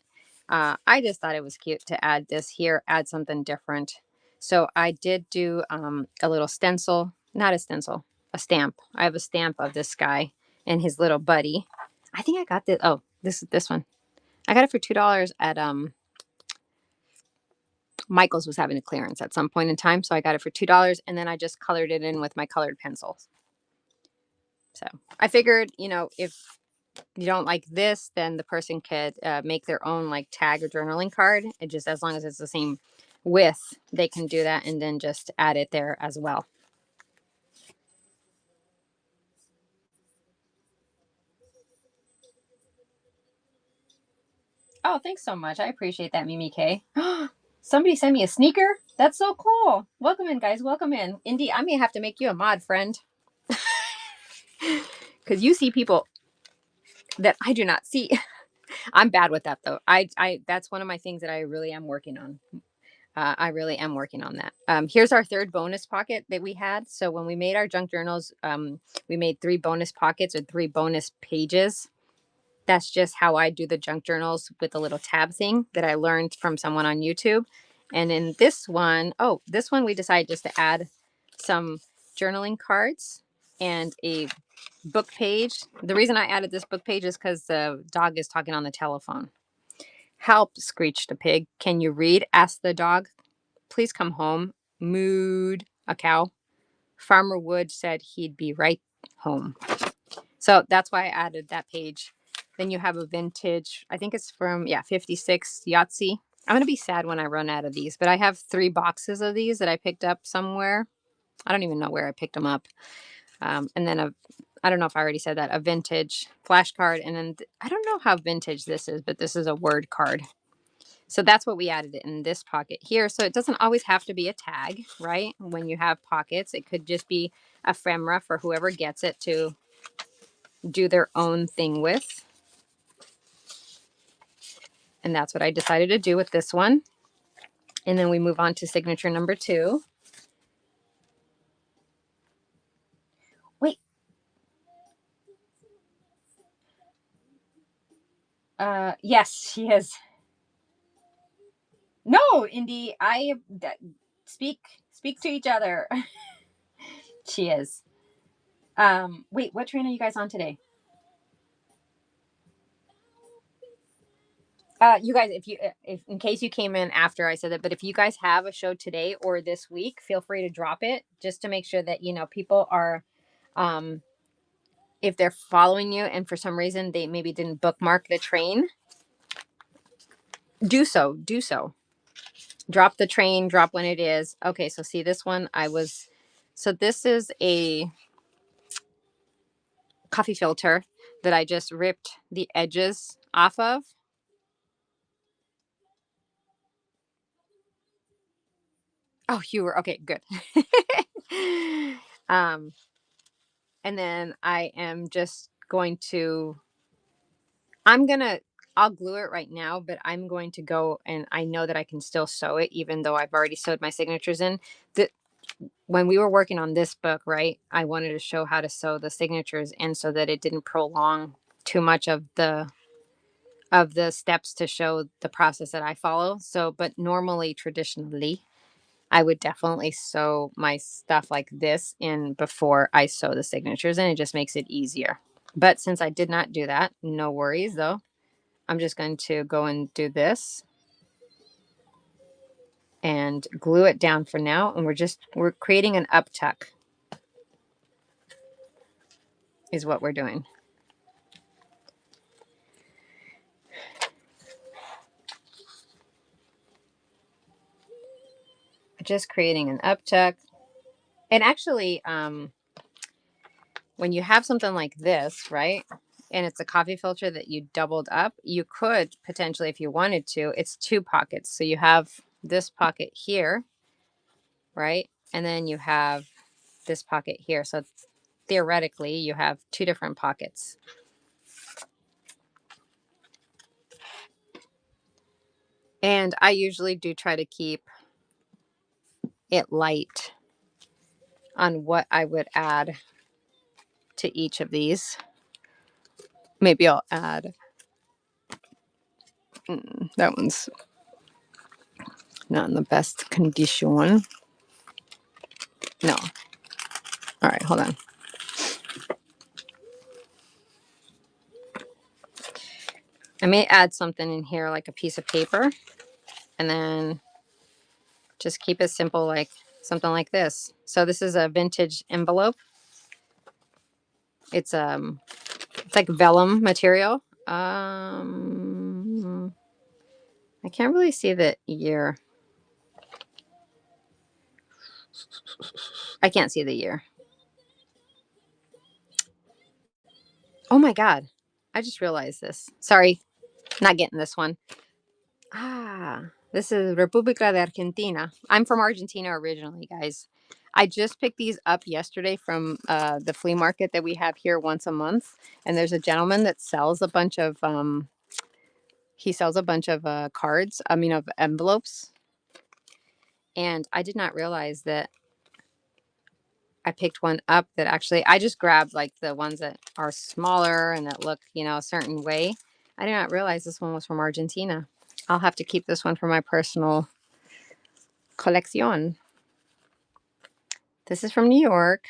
I just thought it was cute to add this here, add something different. So I did do a little stencil, not a stencil, a stamp. I have a stamp of this guy and his little buddy. I think I got this. Oh, this one. I got it for $2 at Michael's was having a clearance at some point in time, so I got it for $2, and then I just colored it in with my colored pencils. So I figured, if you don't like this, then the person could make their own like tag or journaling card. It just, as long as it's the same width, they can do that and then just add it there as well. Oh, thanks so much. I appreciate that, Mimi K. Somebody sent me a sneaker. That's so cool. Welcome in, guys. Welcome in. Indy, I may have to make you a mod, friend, because you see people that I do not see. I'm bad with that though. That's one of my things that I really am working on. I really am working on that. Here's our third bonus pocket that we had. So when we made our junk journals, we made 3 bonus pockets or 3 bonus pages. That's just how I do the junk journals with the little tab thing that I learned from someone on YouTube. And in this one, this one we decided just to add some journaling cards and a book page. The reason I added this book page is because the dog is talking on the telephone. Help, screeched a pig. Can you read? Asked the dog. Please come home. Mooed a cow. Farmer Wood said he'd be right home. So that's why I added that page. Then you have a vintage, I think it's from, 56 Yahtzee. I'm going to be sad when I run out of these, but I have 3 boxes of these that I picked up somewhere. I don't even know where I picked them up. And then I don't know if I already said that, a vintage flashcard. And then I don't know how vintage this is, but this is a word card. So that's what we added in this pocket here. So it doesn't always have to be a tag, right? When you have pockets, it could just be ephemera for whoever gets it to do their own thing with. And that's what I decided to do with this one. And then we move on to signature number 2. Wait. Yes, she is. No, Indy, speak to each other. She is. Wait, what train are you guys on today? You guys, if in case you came in after I said that, but if you guys have a show today or this week, feel free to drop it just to make sure that people are, um, if they're following you and for some reason they maybe didn't bookmark the train, do so. Do so. Drop the train. Drop when it is. Okay, so see this one. So this is a coffee filter that I just ripped the edges off of. Oh, you were okay. Good. um, and then I am just going to, I'm gonna, I'll glue it right now, but I'm going to go and I know that I can still sew it even though I've already sewed my signatures in. The, when we were working on this book, right, I wanted to show how to sew the signatures in so that it didn't prolong too much of the steps to show the process that I follow. So, but normally, traditionally, I would definitely sew my stuff like this in before I sew the signatures and it just makes it easier. But since I did not do that, no worries though. I'm just going to go and do this and glue it down for now. And we're creating an uptuck is what we're doing. Just creating an uptuck. And actually, when you have something like this, right, and it's a coffee filter that you doubled up, you could potentially, if you wanted to, it's 2 pockets. So you have this pocket here, right? And then you have this pocket here. So theoretically, you have two different pockets. And I usually do try to keep it light on what I would add to each of these. Maybe I'll add, that one's not in the best condition. No. All right, hold on. I may add something in here like a piece of paper and then just keep it simple, like something like this. So this is a vintage envelope. It's like vellum material. I can't really see the year. I can't see the year. Oh my God. I just realized this. Sorry, not getting this one. This is República de Argentina. I'm from Argentina originally, guys. I just picked these up yesterday from the flea market that we have here once a month. And there's a gentleman that sells a bunch of cards, of envelopes. And I did not realize that I picked one up that actually, I just grabbed like the ones that are smaller and that look, a certain way. I did not realize this one was from Argentina. I'll have to keep this one for my personal colección. This is from New York.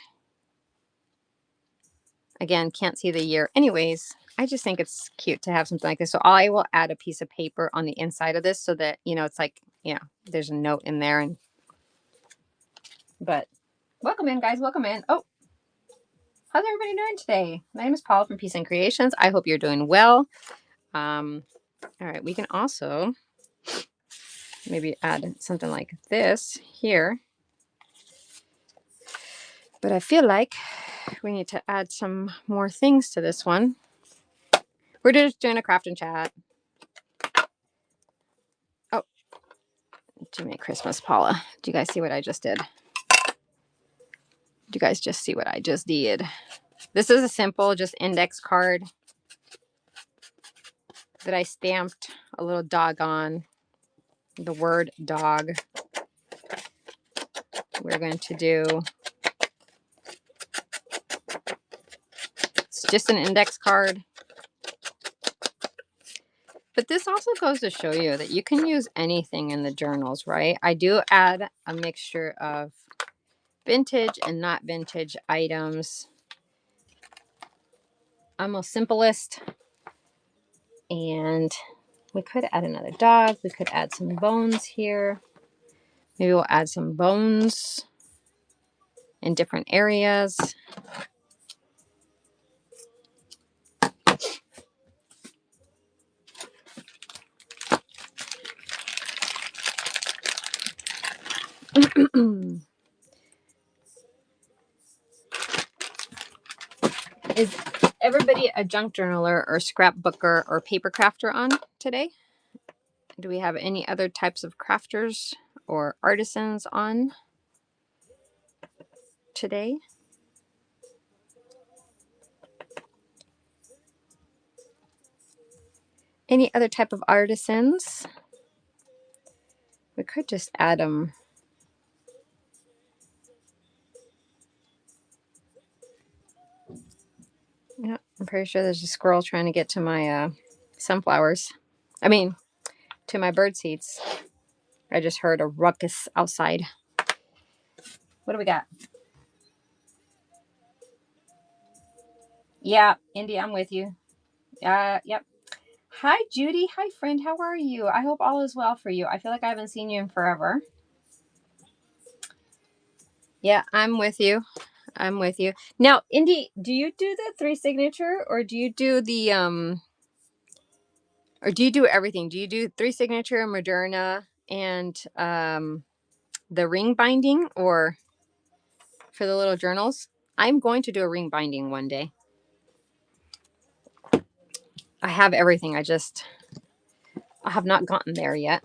Again, can't see the year. Anyways, I just think it's cute to have something like this. So I will add a piece of paper on the inside of this so that, it's like, there's a note in there. But welcome in, guys. Welcome in. Oh, how's everybody doing today? My name is Paula from Peace and Creations. I hope you're doing well. All right, we can also maybe add something like this here. But I feel like we need to add some more things to this one. We're just doing a craft and chat. Oh, Merry Christmas, Paula. Do you guys see what I just did? Do you guys just see what I just did? This is a simple, just index card that I stamped a little dog on, the word dog. We're going to do, it's just an index card. But this also goes to show you that you can use anything in the journals, right? I do add a mixture of vintage and not vintage items. I'm a simplest. And we could add another dog. We could add some bones here. Maybe we'll add some bones in different areas. Is everybody a junk journaler or scrapbooker or paper crafter on today? Do we have any other types of crafters or artisans on today? Any other type of artisans? We could just add them. Yeah, I'm pretty sure there's a squirrel trying to get to my sunflowers. I mean, to my bird seeds. I just heard a ruckus outside. What do we got? Yeah, Indy, I'm with you. Yep. Hi, Judy. Hi, friend. How are you? I hope all is well for you. I feel like I haven't seen you in forever. Yeah, I'm with you. I'm with you. Now, Indy, do you do the 3 signature or do you do the or do you do everything? Do you do 3 signature, Moderna, and the ring binding, or for the little journals? I'm going to do a ring binding one day. I have everything. I have not gotten there yet.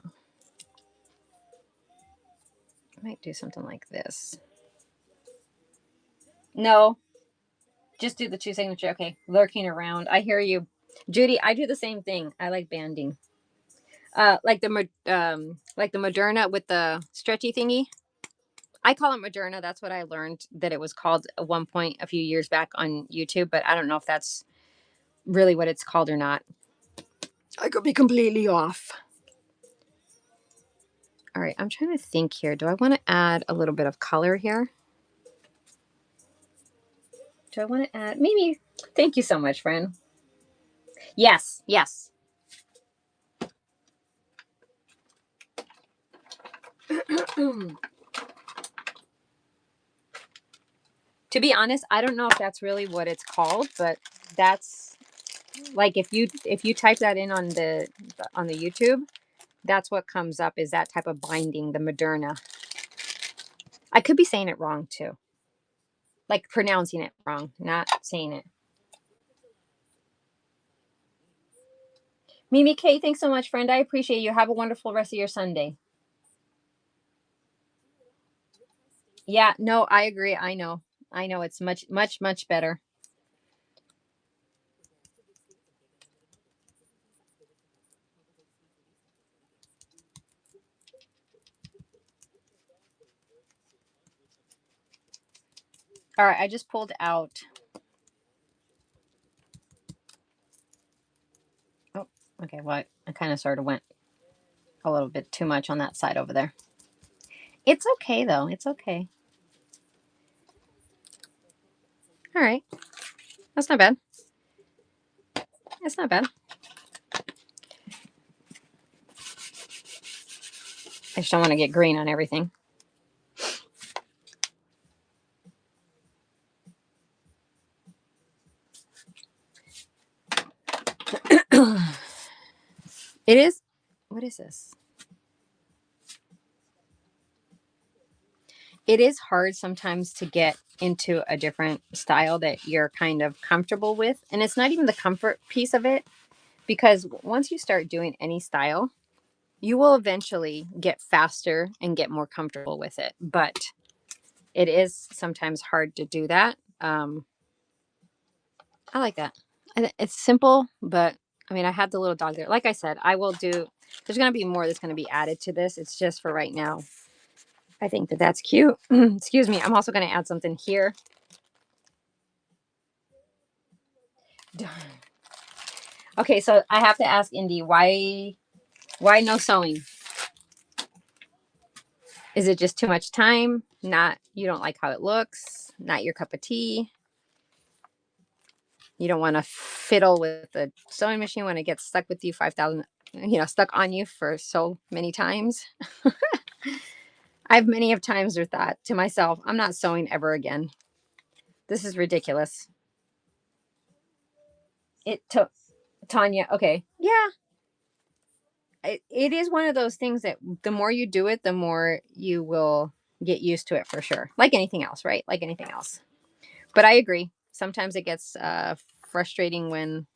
I might do something like this. No. Just do the 2 signature. Okay. Lurking around. I hear you. Judy, I do the same thing. I like banding. Like the Moderna with the stretchy thingy. I call it Moderna. That's what I learned that it was called at one point a few years back on YouTube, but I don't know if that's really what it's called or not. I could be completely off. All right, I'm trying to think here. Do I want to add a little bit of color here? Do I want to add maybe? Thank you so much, friend. Yes, yes. To be honest, I don't know if that's really what it's called, but that's like if you type that in on the YouTube, that's what comes up is that type of binding, the Moderna. I could be saying it wrong too. Like pronouncing it wrong, not saying it. Mimi K, thanks so much, friend. I appreciate you. Have a wonderful rest of your Sunday. Yeah, no, I agree. I know. I know it's much, much, much better. All right, I just pulled out. Oh, okay. Well, I kind of sort of went a little bit too much on that side over there. It's okay though. It's okay. All right. That's not bad. It's not bad. I just don't want to get green on everything. It is. What is this? It is hard sometimes to get into a different style that you're kind of comfortable with. And it's not even the comfort piece of it, because once you start doing any style, you will eventually get faster and get more comfortable with it. But it is sometimes hard to do that. I like that. It's simple, but I mean, I had the little dog there. Like I said, I will do, there's going to be more that's going to be added to this. It's just for right now. I think that that's cute. Excuse me. I'm also going to add something here. Okay, so I have to ask Indy, why no sewing? Is it just too much time? Not, you don't like how it looks? Not your cup of tea? You don't want to fiddle with the sewing machine when it gets stuck with you 5,000, stuck on you for so many times? I've many of times thought to myself, I'm not sewing ever again. This is ridiculous. It took Tanya. Okay. Yeah. It is one of those things that the more you do it, the more you will get used to it for sure. Like anything else, right? Like anything else. But I agree. Sometimes it gets frustrating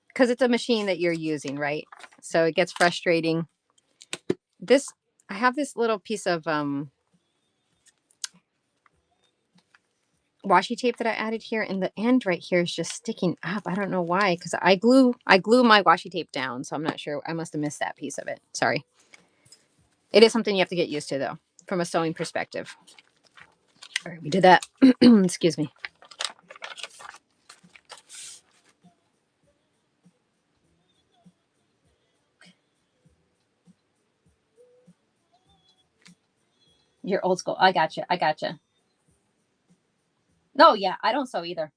because it's a machine that you're using, right? So it gets frustrating. I have this little piece of washi tape that I added here, and the end right here is just sticking up. I don't know why, because I glue my washi tape down, so I'm not sure. I must have missed that piece of it. Sorry. It is something you have to get used to, though, from a sewing perspective. All right, we did that. Excuse me. You're old school. I gotcha. I gotcha. No, yeah, I don't sew either.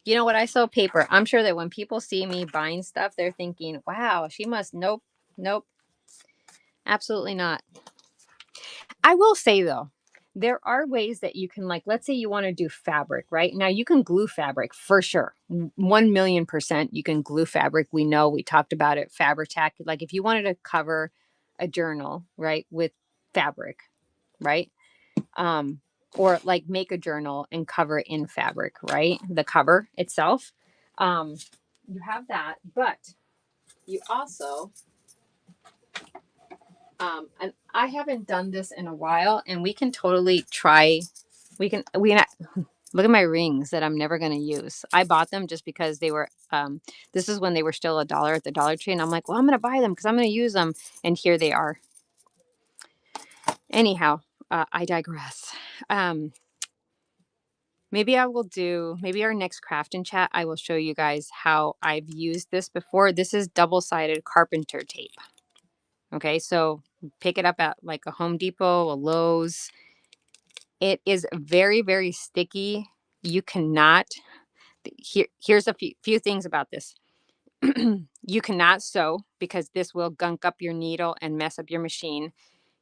You know what? I sew paper. I'm sure that when people see me buying stuff, they're thinking, wow, she must. Nope. Nope. Absolutely not. I will say, though, there are ways that you can, like, let's say you want to do fabric, right? Now you can glue fabric for sure. 1,000,000% you can glue fabric. We know, we talked about it. Fabri-Tac. Like if you wanted to cover a journal, right, with fabric, right? Um, or like make a journal and cover in fabric, right? The cover itself. Um, you have that, but you also, and I haven't done this in a while, and we can totally try. We can Look at my rings that I'm never going to use. I bought them just because they were, this is when they were still $1 at the Dollar Tree. And I'm like, well, I'm going to buy them because I'm going to use them. And here they are. Anyhow, I digress. Maybe I will do, maybe our next craft and chat, I will show you guys how I've used this before. This is double-sided carpenter tape. Okay, so pick it up at like a Home Depot, a Lowe's. It is very, very sticky. You cannot, here's a few things about this. You cannot sew because this will gunk up your needle and mess up your machine.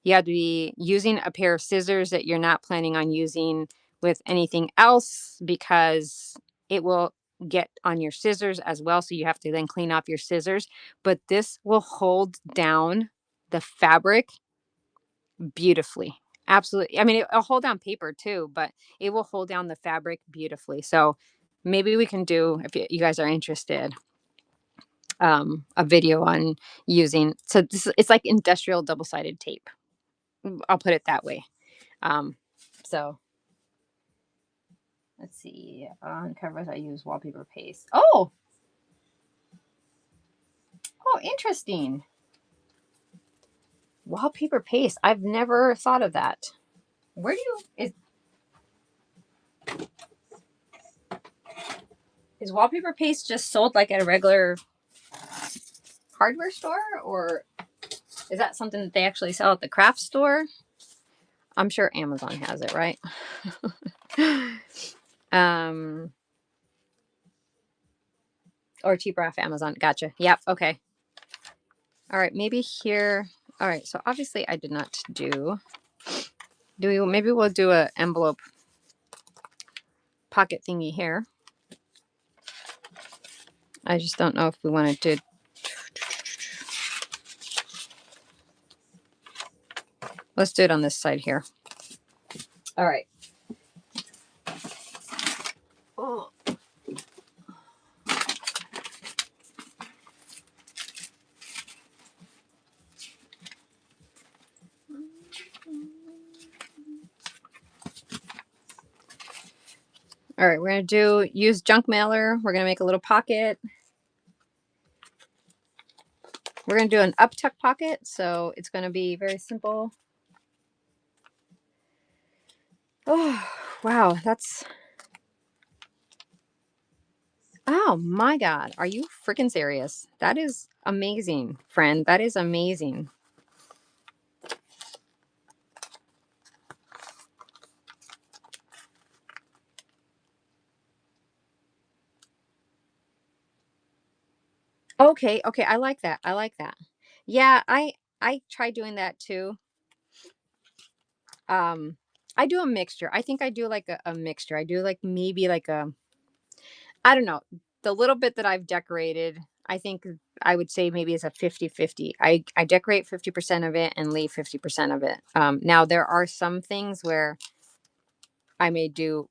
You have to be using a pair of scissors that you're not planning on using with anything else because it will get on your scissors as well. So you have to then clean off your scissors. But this will hold down the fabric beautifully. Absolutely. I mean, it'll hold down paper too, but it will hold down the fabric beautifully. So maybe we can do, if you guys are interested, a video on using, so this, it's like industrial double-sided tape. I'll put it that way. So let's see. On covers, I use wallpaper paste. Oh, interesting. Wallpaper paste. I've never thought of that. Where do you is wallpaper paste just sold like at a regular hardware store, or is that something that they actually sell at the craft store? I'm sure Amazon has it, right? Or cheaper off Amazon. Gotcha. Yep. Okay. All right. Maybe here. All right. So obviously I did not do we, maybe we'll do a envelope pocket thingy here. I just don't know if we wanted to. Let's do it on this side here. All right. Oh. All right, we're going to use junk mailer. We're going to make a little pocket. We're going to do an up tuck pocket, so it's going to be very simple. Oh, wow, that's, oh my God, are you freaking serious? That is amazing, friend. That is amazing. Okay, okay, I like that. I like that. Yeah, I tried doing that too. I do a mixture. I think I do like a mixture. I do like maybe like a, I don't know, the little bit that I've decorated, I think I would say maybe it's a 50-50. I decorate 50% of it and leave 50% of it. Now there are some things where I may do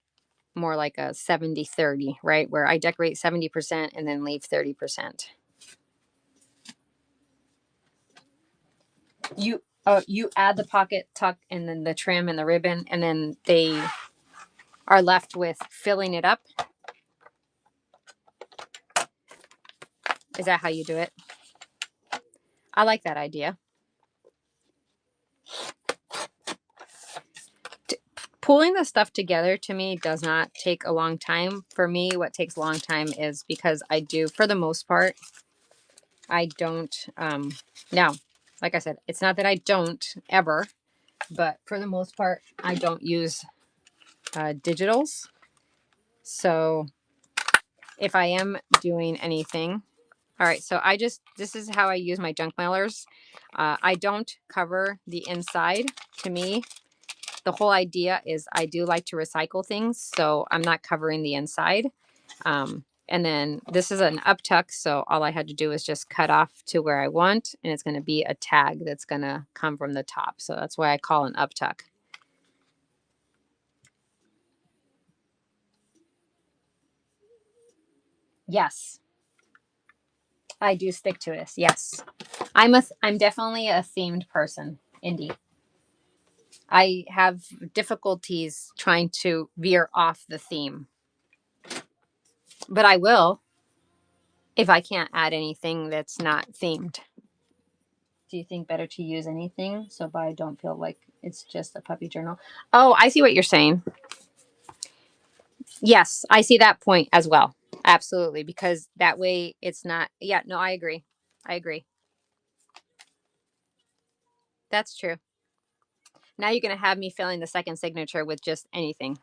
more like a 70-30, right? Where I decorate 70% and then leave 30%. You add the pocket tuck and then the trim and the ribbon, and then they are left with filling it up. Is that how you do it? I like that idea. Pulling the stuff together to me does not take a long time. For me, what takes a long time is because I do, for the most part, I don't, now, like I said, it's not that I don't ever, but for the most part, I don't use digitals. So if I am doing anything, all right, so this is how I use my junk mailers. I don't cover the inside. To me, the whole idea is I do like to recycle things, so I'm not covering the inside. And then this is an up tuck, so all I had to do is just cut off to where I want, and it's going to be a tag that's going to come from the top. So that's why I call an up tuck. Yes, I do stick to this. Yes, I'm definitely a themed person. Indeed. I have difficulties trying to veer off the theme, but I will if I can't add anything that's not themed. Do you think better to use anything so I don't feel like it's just a puppy journal? Oh, I see what you're saying. Yes, I see that point as well. Absolutely, because that way it's not. Yeah, no, I agree. I agree. That's true. Now you're going to have me filling the second signature with just anything.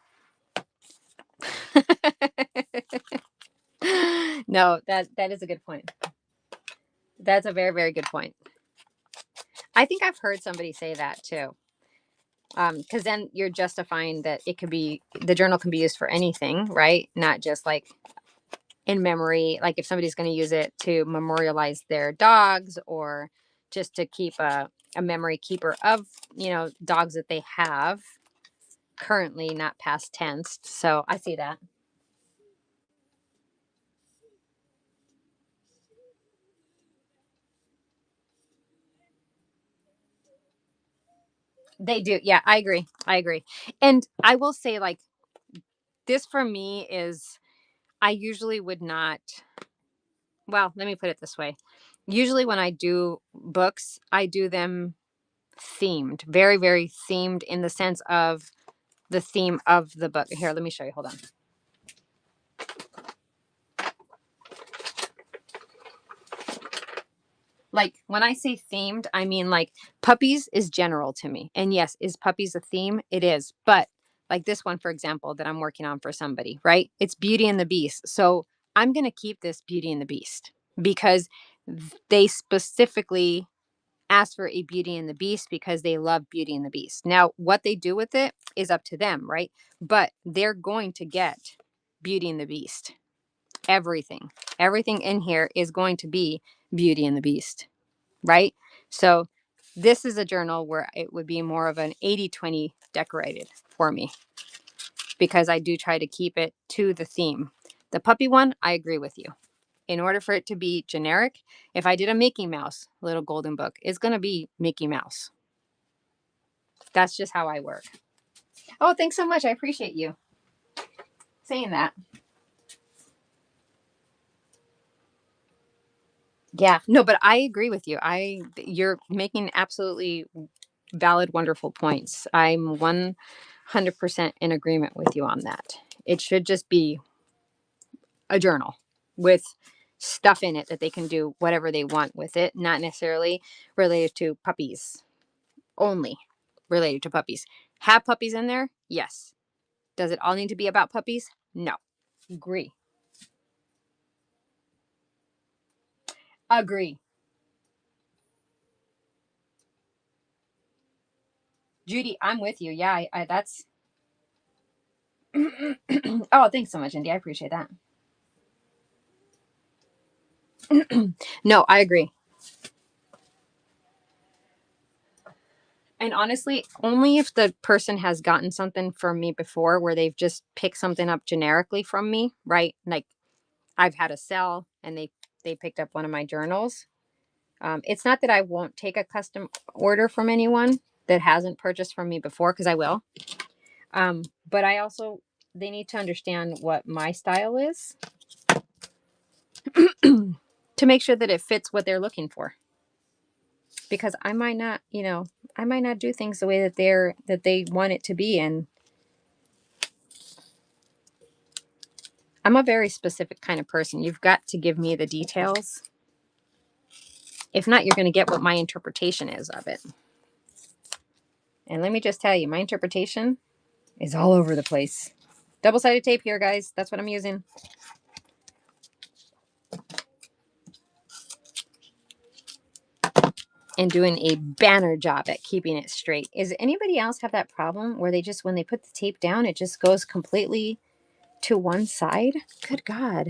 No, that is a good point. That's a very, very good point. I think I've heard somebody say that too. Because then you're justifying that it could be the journal can be used for anything, right? Not just like in memory, like if somebody's going to use it to memorialize their dogs or just to keep a memory keeper of, dogs that they have currently, not past tense. So I see that. They do. Yeah, I agree. I agree. And I will say, like, this for me is, I usually would not, well, let me put it this way. Usually when I do books, I do them themed, very, very themed in the sense of the theme of the book. Here, let me show you. Hold on. Like when I say themed, I mean like puppies is general to me. And yes, is puppies a theme? It is. But like this one, for example, that I'm working on for somebody, right? It's Beauty and the Beast. So I'm going to keep this Beauty and the Beast because they specifically asked for a Beauty and the Beast because they love Beauty and the Beast. Now, what they do with it is up to them, right? But they're going to get Beauty and the Beast. Everything. Everything in here is going to be Beauty and the Beast, right? So this is a journal where it would be more of an 80-20 decorated for me because I do try to keep it to the theme. The puppy one, I agree with you. In order for it to be generic, if I did a Mickey Mouse little golden book, it's going to be Mickey Mouse. That's just how I work. Oh, thanks so much. I appreciate you saying that. Yeah. No, but I agree with you. You're making absolutely valid, wonderful points. I'm 100% in agreement with you on that. It should just be a journal with stuff in it that they can do whatever they want with it, not necessarily related to puppies, only related to puppies. Have puppies in there? Yes. Does it all need to be about puppies? No. Agree. Agree. Judy, I'm with you. Yeah, that's. Oh, thanks so much, Indy. I appreciate that. No, I agree. And honestly, only if the person has gotten something from me before where they've just picked something up generically from me, right? Like I've had a sell and they picked up one of my journals. It's not that I won't take a custom order from anyone that hasn't purchased from me before, because I will. But I also, they need to understand what my style is to make sure that it fits what they're looking for. Because I might not, I might not do things the way that they want it to be, and I'm a very specific kind of person. You've got to give me the details. If not, you're going to get what my interpretation is of it. And let me just tell you, my interpretation is all over the place. Double-sided tape here, guys. That's what I'm using. And doing a banner job at keeping it straight. Is anybody else have that problem where they just, when they put the tape down, it just goes completely to one side? Good God.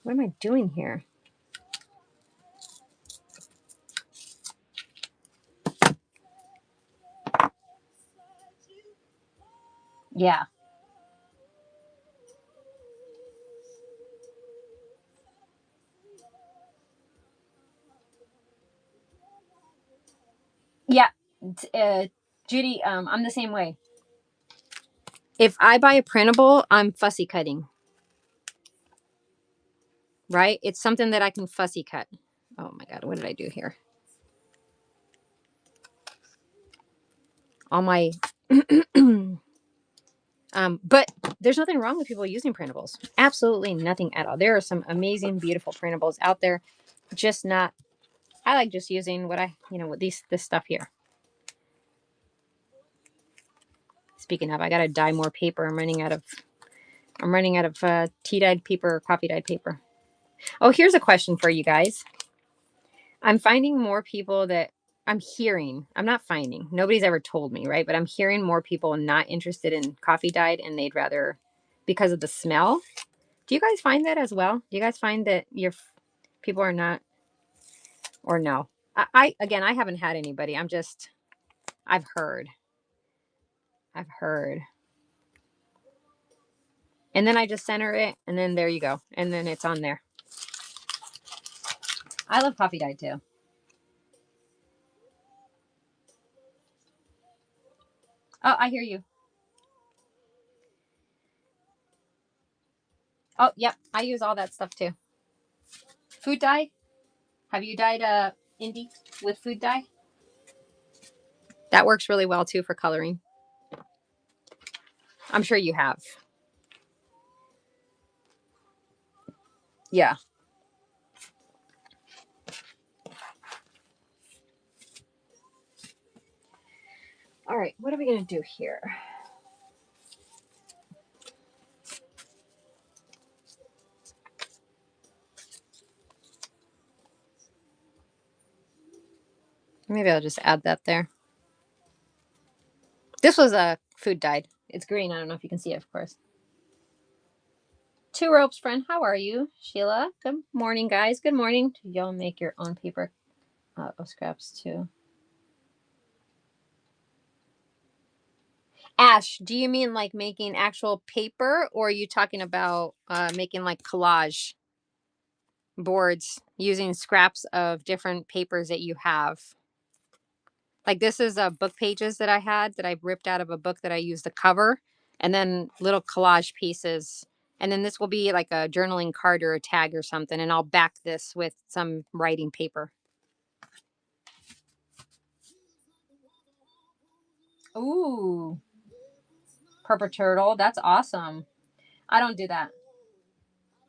What am I doing here? Yeah. Yeah. Judy, I'm the same way. If I buy a printable, I'm fussy cutting, right? It's something that I can fussy cut. Oh my God, what did I do here? All my, but there's nothing wrong with people using printables. Absolutely nothing at all. There are some amazing, beautiful printables out there. Just not, I like just using what with this stuff here. Speaking of, I got to dye more paper. I'm running out of tea dyed paper or coffee dyed paper. Oh, here's a question for you guys. I'm finding more people that I'm hearing. I'm not finding. Nobody's ever told me, right? But I'm hearing more people not interested in coffee dyed and they'd rather because of the smell. Do you guys find that as well? Do you guys find that your people are not or no? I again, I haven't had anybody. I've heard. I've heard. And then I just center it and then there you go. And then it's on there. I love coffee dyed too. Oh, I hear you. Oh, yep. I use all that stuff too. Food dye? Have you dyed indie with food dye? That works really well too for coloring. I'm sure you have. Yeah. All right. What are we going to do here? Maybe I'll just add that there. This was a food dyed. It's green. I don't know if you can see it, of course. Two ropes, friend. How are you, Sheila? Good morning, guys. Good morning. Y'all make your own paper scraps too. Ash, do you mean like making actual paper, or are you talking about making like collage boards using scraps of different papers that you have? Like this is book pages that I had that I ripped out of a book that I used the cover, and then little collage pieces. And then this will be like a journaling card or a tag or something, and I'll back this with some writing paper. Ooh, purple turtle. That's awesome. I don't do that.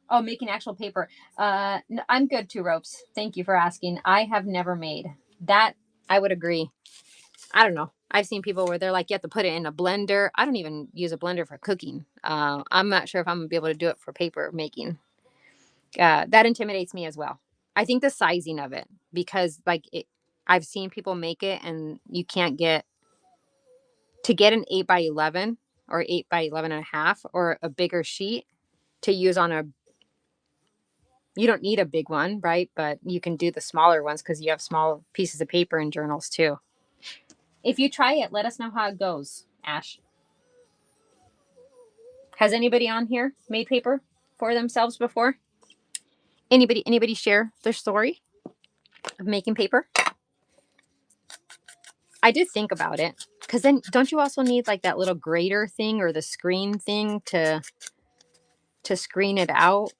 Oh, making actual paper. I'm good, two ropes. Thank you for asking. I have never made that. I would agree. I don't know. I've seen people where they're like, you have to put it in a blender. I don't even use a blender for cooking. I'm not sure if I'm gonna be able to do it for paper making. That intimidates me as well. I think the sizing of it, because I've seen people make it and you can't get to get an 8 by 11 or 8 by 11 and a half or a bigger sheet to use on a. You don't need a big one, right? But you can do the smaller ones because you have small pieces of paper in journals too. If you try it, let us know how it goes, Ash. Has anybody on here made paper for themselves before? Anybody share their story of making paper? I did think about it because then don't you also need like that little grater thing or the screen thing to screen it out?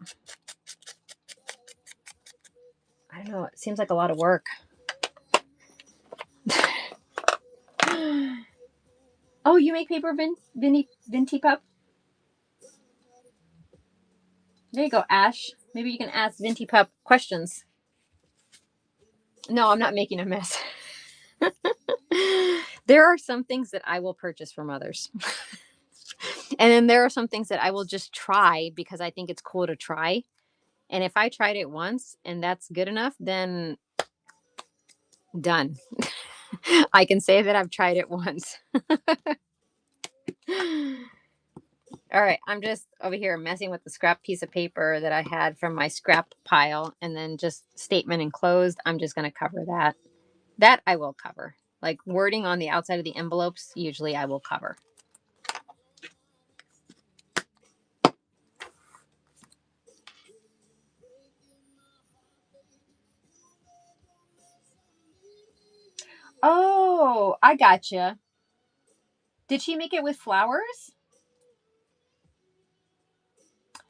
I don't know. It seems like a lot of work. Oh, you make paper, Vinty Pup? There you go, Ash. Maybe you can ask Vinty Pup questions. No, I'm not making a mess. There are some things that I will purchase from others. And then there are some things that I will just try because I think it's cool to try. And if I tried it once and that's good enough, then done. I can say that I've tried it once. All right, I'm just over here messing with the scrap piece of paper that I had from my scrap pile and then just statement enclosed. I'm just going to cover that. That I will cover. Like wording on the outside of the envelopes, usually I will cover. Oh, I gotcha. Did she make it with flowers?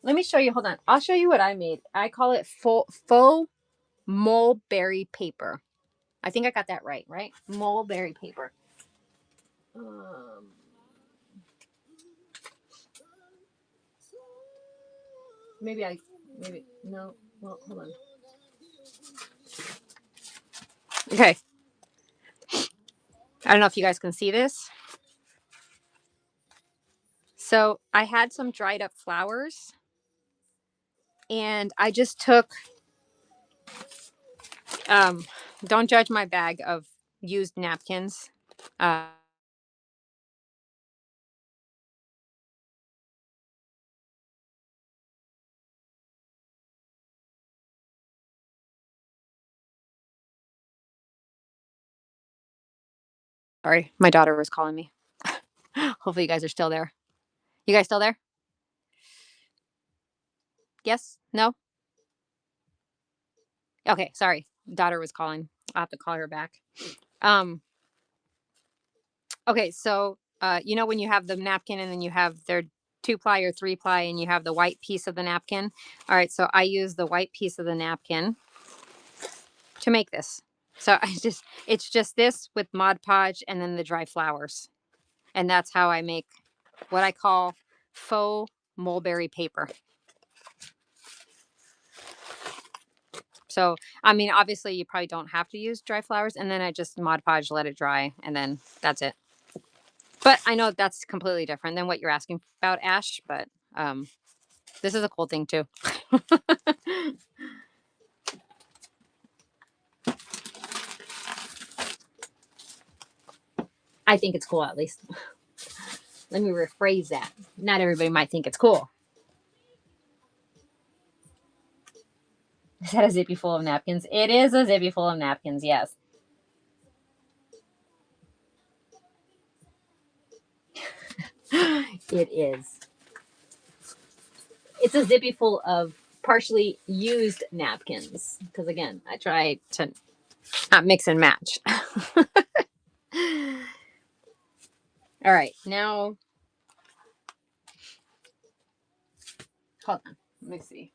Let me show you. Hold on. I'll show you what I made. I call it faux mulberry paper. I think I got that right? Mulberry paper. Um, maybe, no. Well, hold on. Okay. I don't know if you guys can see this. So I had some dried up flowers and I just took, um, don't judge my bag of used napkins. Uh, Sorry, my daughter was calling me. Hopefully you guys are still there. You guys still there? Yes? No? Okay, sorry. Daughter was calling. I'll have to call her back. Um, okay, so you know when you have the napkin and then you have their 2-ply or 3-ply and you have the white piece of the napkin. All right, so I use the white piece of the napkin to make this. So it's just this with Mod Podge and then the dry flowers. And that's how I make what I call faux mulberry paper. So, I mean, obviously you probably don't have to use dry flowers, and then I just Mod Podge, let it dry, and then that's it. But I know that's completely different than what you're asking about, Ash, but this is a cool thing too. I think it's cool, at least. Let me rephrase that. Not everybody might think it's cool. Is that a zippy full of napkins? It is a zippy full of napkins, yes. It is. It's a zippy full of partially used napkins. Because again, I try to not mix and match. All right, now hold on. Let me see.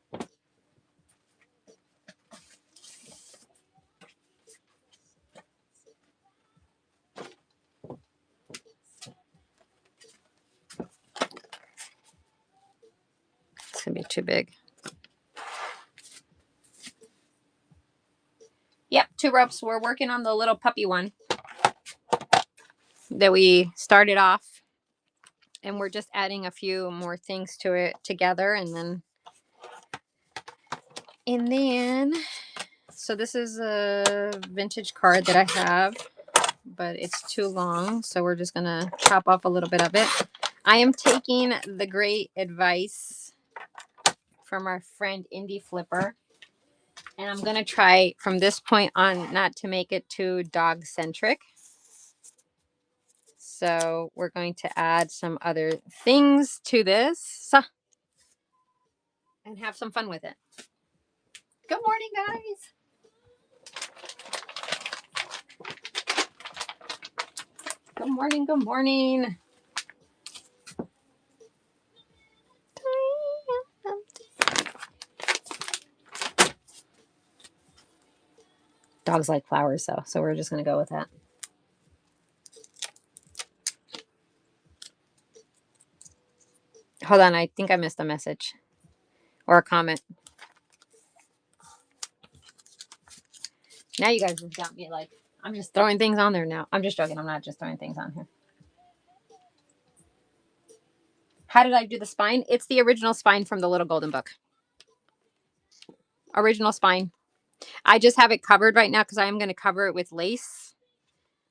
It's gonna be too big. Yep, 2 ropes. We're working on the little puppy one that we started off, and we're just adding a few more things to it together, and then so this is a vintage card that I have, but it's too long, so we're just gonna chop off a little bit of it. I am taking the great advice from our friend Indie Flipper, and I'm gonna try from this point on not to make it too dog centric. So we're going to add some other things to this and have some fun with it. Good morning, guys. Good morning. Good morning. Dogs like flowers, though, so we're just going to go with that. Hold on. I think I missed a message or a comment. Now you guys have got me like, I'm just throwing things on there now. I'm just joking. I'm not just throwing things on here. How did I do the spine? It's the original spine from the Little Golden Book. Original spine. I just have it covered right now because I am going to cover it with lace.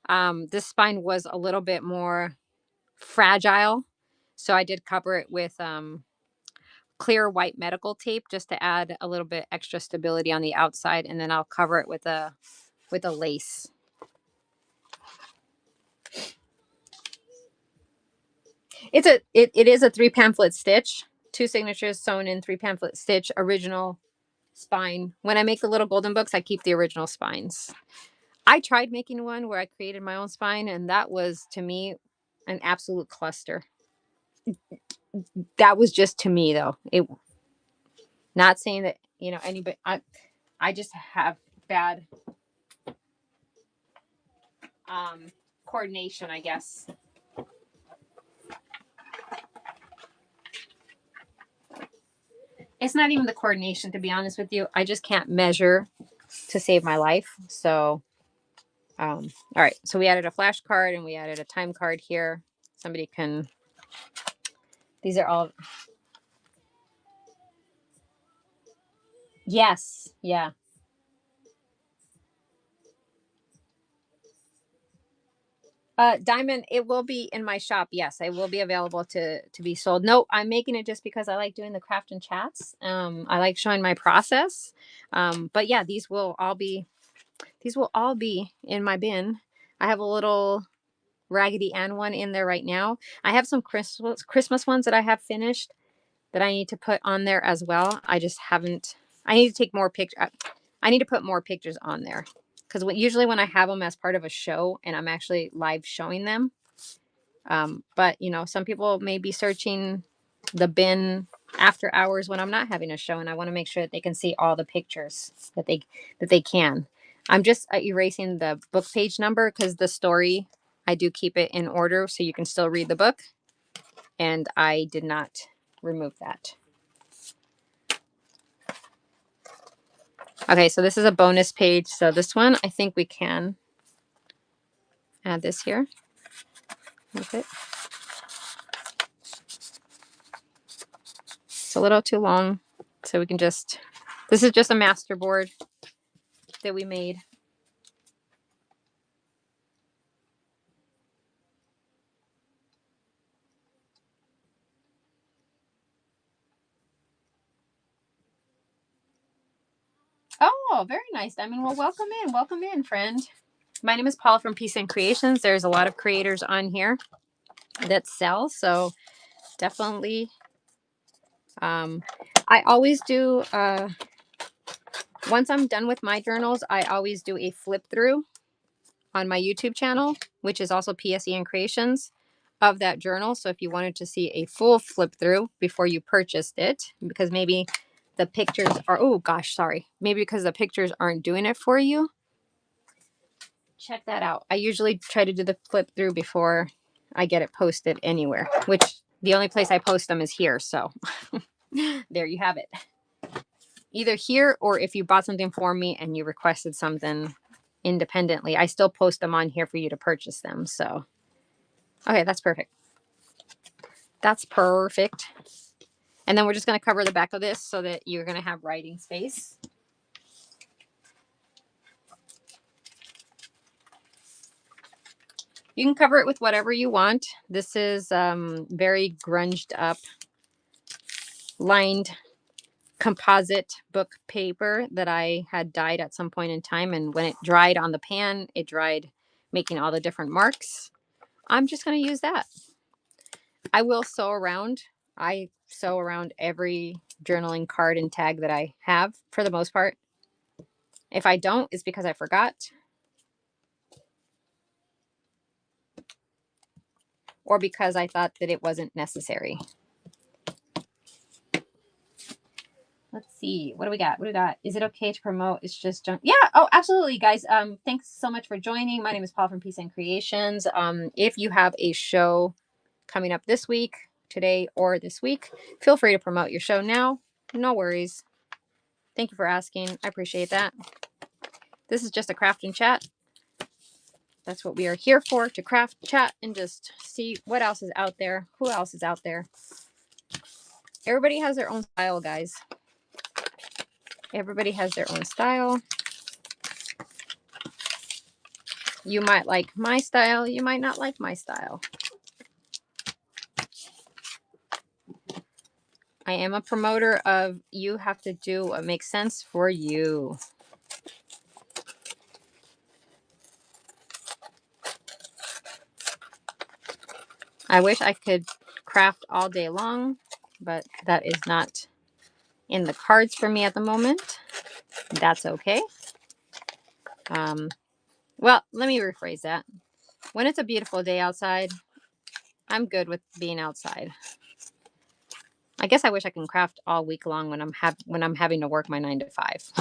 This spine was a little bit more fragile, so I did cover it with clear white medical tape just to add a little bit extra stability on the outside, and then I'll cover it with a lace. It is a 3 pamphlet stitch, 2 signatures sewn in 3 pamphlet stitch, original spine. When I make the Little Golden Books, I keep the original spines. I tried making one where I created my own spine, and that was, to me, an absolute cluster. That was just to me though. It not saying that, you know, anybody, I just have bad coordination, I guess. It's not even the coordination, to be honest with you. I just can't measure to save my life. So, all right. So we added a flashcard and we added a time card here. Somebody can, these are all, yes. Yeah. Diamond, it will be in my shop. Yes, it will be available to be sold. No, I'm making it just because I like doing the craft and chats. I like showing my process. But yeah, these will all be in my bin. I have a little Raggedy Ann one in there right now. I have some Christmas ones that I have finished that I need to put on there as well. I just haven't. I need to take more pictures. I need to put more pictures on there because usually when I have them as part of a show and I'm actually live showing them. But you know, some people may be searching the bin after hours when I'm not having a show, and I want to make sure that they can see all the pictures that they can. I'm just erasing the book page number because the story I do keep it in order so you can still read the book, and I did not remove that. Okay, so this is a bonus page. So this one, I think we can add this here. Okay. It's a little too long, so we can just, this is just a master board that we made. Oh, very nice, Diamond. Well, welcome in. Welcome in, friend. My name is Paula from Peace and Creations. There's a lot of creators on here that sell, so definitely. I always do, once I'm done with my journals, I always do a flip through on my YouTube channel, which is also PSE and Creations of that journal. So if you wanted to see a full flip through before you purchased it, because maybe the pictures are, oh gosh, sorry. Maybe because the pictures aren't doing it for you. Check that out. I usually try to do the flip through before I get it posted anywhere, which the only place I post them is here. So there you have it. Either here or if you bought something for me and you requested something independently, I still post them on here for you to purchase them. So, okay, that's perfect. That's perfect. And then we're just going to cover the back of this so that you're going to have writing space. You can cover it with whatever you want. This is very grunged up, lined composite book paper that I had dyed at some point in time. And when it dried on the pan, it dried making all the different marks. I'm just going to use that. I will sew around. I sew around every journaling card and tag that I have for the most part. If I don't, it's because I forgot. Or because I thought that it wasn't necessary. Let's see. What do we got? What do we got? Is it okay to promote? It's just junk. Yeah. Oh, absolutely, guys. Thanks so much for joining. My name is Paul from Peace and Creations. If you have a show coming up this week, today, or this week, feel free to promote your show now. No worries. Thank you for asking. I appreciate that. This is just a craft and chat. That's what we are here for, to craft, chat, and just see what else is out there. Who else is out there? Everybody has their own style, guys. Everybody has their own style. You might like my style. You might not like my style. I am a promoter of you have to do what makes sense for you. I wish I could craft all day long, but that is not in the cards for me at the moment. That's okay. Well, let me rephrase that. When it's a beautiful day outside, I'm good with being outside. I guess I wish I can craft all week long when I'm having to work my 9 to 5.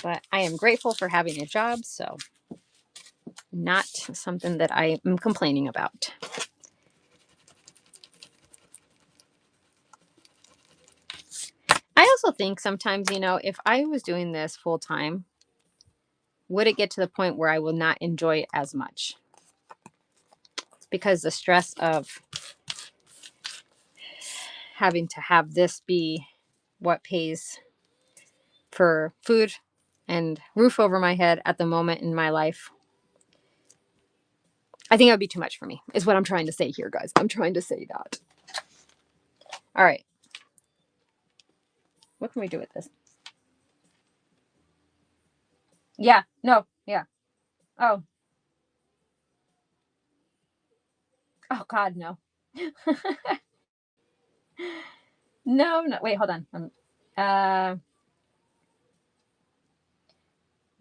But I am grateful for having a job, so not something that I am complaining about. I also think sometimes, if I was doing this full time, would it get to the point where I will not enjoy it as much? Because the stress of having to have this be what pays for food and roof over my head at the moment in my life, I think it would be too much for me, is what I'm trying to say here, guys. I'm trying to say that. All right. What can we do with this? Yeah. No. Yeah. Oh. Oh, God, no. No, no. Wait, hold on. Uh,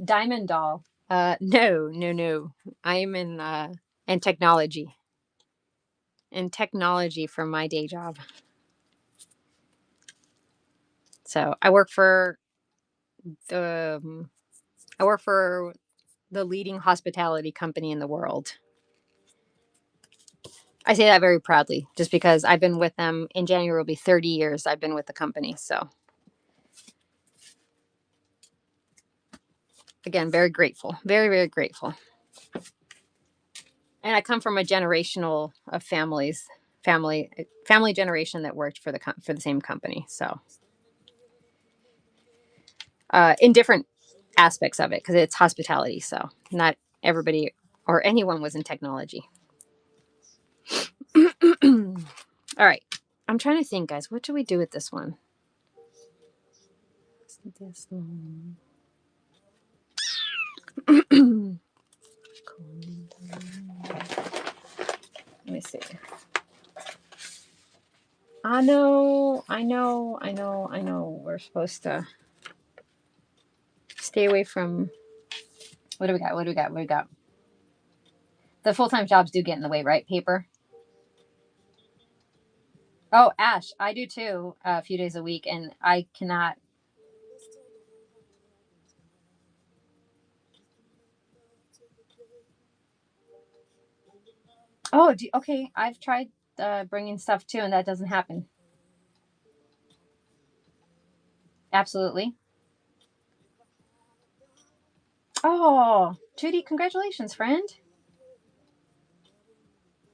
Diamond Doll. No, no, no. I'm in technology. In technology for my day job. So the I work for the leading hospitality company in the world. I say that very proudly, just because I've been with them. In January will be 30 years I've been with the company. So again, very grateful, very, very grateful. And I come from a generational of family generation that worked for the same company. So in different aspects of it, because it's hospitality. So not everybody or anyone was in technology. All right. I'm trying to think, guys. What do we do with this one? Let me see. I know. We're supposed to stay away from. What do we got? What do we got? What do we got? The full-time jobs do get in the way, right? Paper. Oh, Ash, I do too. A few days a week, and I cannot. Oh, okay. I've tried bringing stuff too, and that doesn't happen. Absolutely. Oh, Judy, congratulations, friend.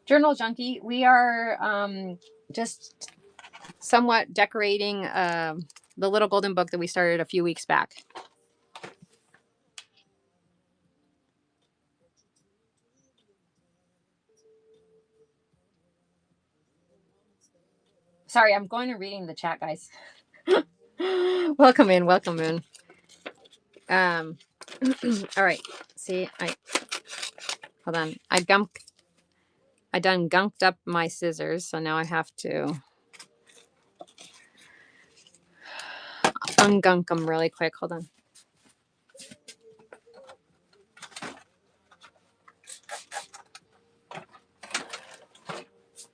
Journal Junkie, we are just somewhat decorating the little golden book that we started a few weeks back. Sorry, I'm going to reading the chat, guys. Welcome in, welcome in. All right. See, hold on. I done gunked up my scissors, so now I have to ungunk them really quick. Hold on.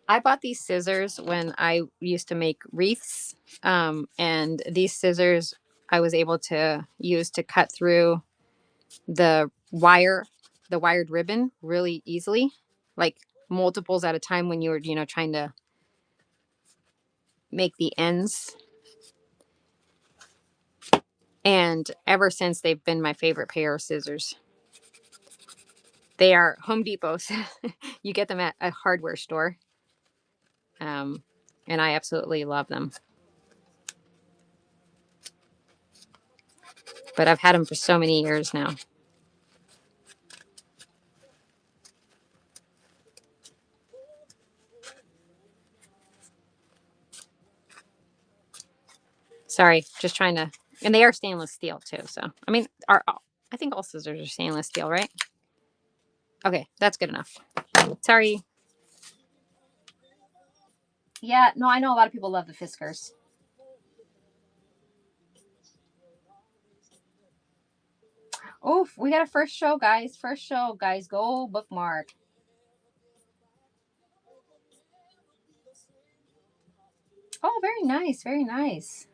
I bought these scissors when I used to make wreaths, and these scissors I was able to use to cut through the wired ribbon really easily, like multiples at a time when you were, trying to make the ends. And ever since, they've been my favorite pair of scissors. They are Home Depot's. You get them at a hardware store. Um, and I absolutely love them. But I've had them for so many years now. Sorry, just trying to. And they are stainless steel too. So I mean, I think all scissors are stainless steel, right? Okay, that's good enough. Sorry. Yeah, no, I know a lot of people love the Fiskars. Oh, we got a first show, guys. First show, guys. Go bookmark. Oh, very nice. Very nice.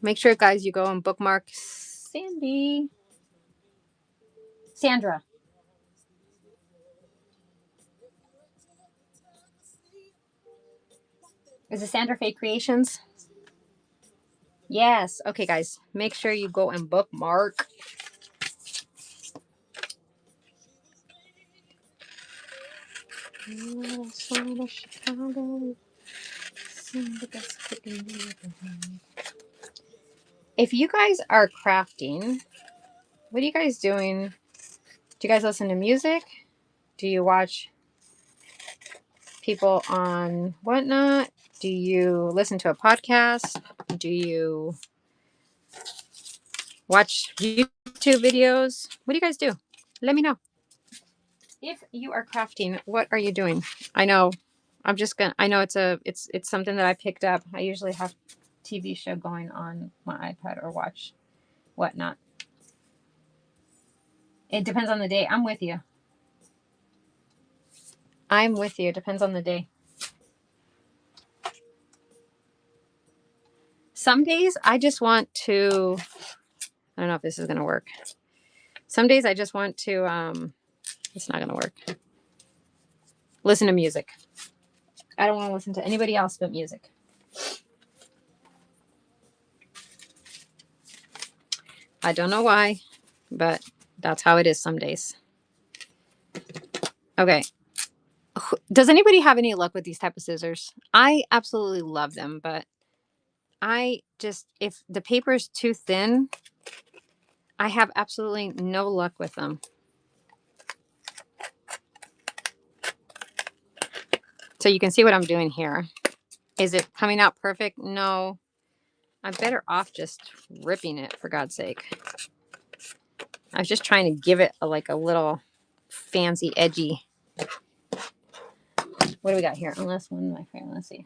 Make sure, guys, you go and bookmark Sandy. Sandra. Is it Sandra Faye Creations? Yes. Okay, guys. Make sure you go and bookmark. If you guys are crafting, what are you guys doing? Do you guys listen to music? Do you watch people on Whatnot? Do you listen to a podcast? Do you watch YouTube videos? What do you guys do? Let me know. If you are crafting, what are you doing? I know I know it's something that I picked up. I usually have TV show going on my iPad or watch Whatnot. It depends on the day. I'm with you. I'm with you. It depends on the day. Some days I just want to, I don't know if this is going to work. Some days I just want to, it's not going to work. Listen to music. I don't want to listen to anybody else but music. I don't know why, but that's how it is some days. Okay. Does anybody have any luck with these type of scissors? I absolutely love them, but if the paper is too thin, I have absolutely no luck with them. So you can see what I'm doing here. Is it coming out perfect? No. I'm better off just ripping it, for God's sake. I was just trying to give it a little fancy, edgy. What do we got here? Unless one of my friends, let's see.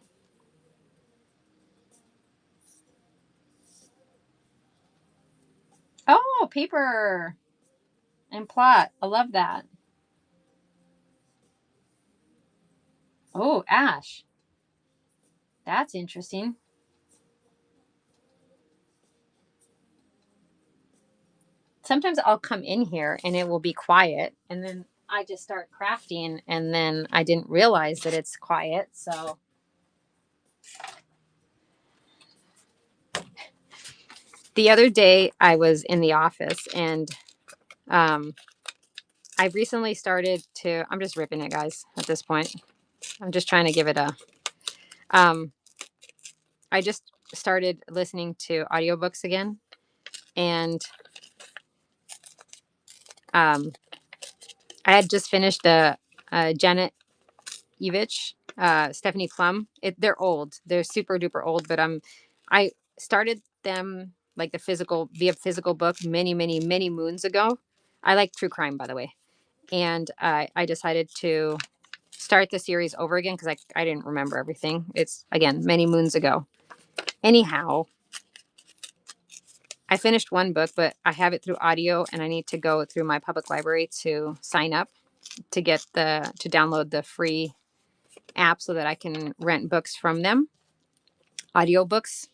Oh, paper and plot. I love that. Oh, ash. That's interesting. Sometimes I'll come in here and it will be quiet, and then I just start crafting, and then I didn't realize that it's quiet. So the other day I was in the office, and um, I recently started to, I'm just ripping it, guys, at this point. I'm just trying to give it a, um, I just started listening to audiobooks again. And I had just finished Janet Evich, Stephanie Plum. They're old. They're super duper old, but I started them like via physical book many, many, many moons ago. I like true crime, by the way. And I decided to start the series over again because I didn't remember everything. It's, again, many moons ago. Anyhow, I finished one book, but I have it through audio, and I need to go through my public library to sign up to download the free app so that I can rent books from them, audiobooks.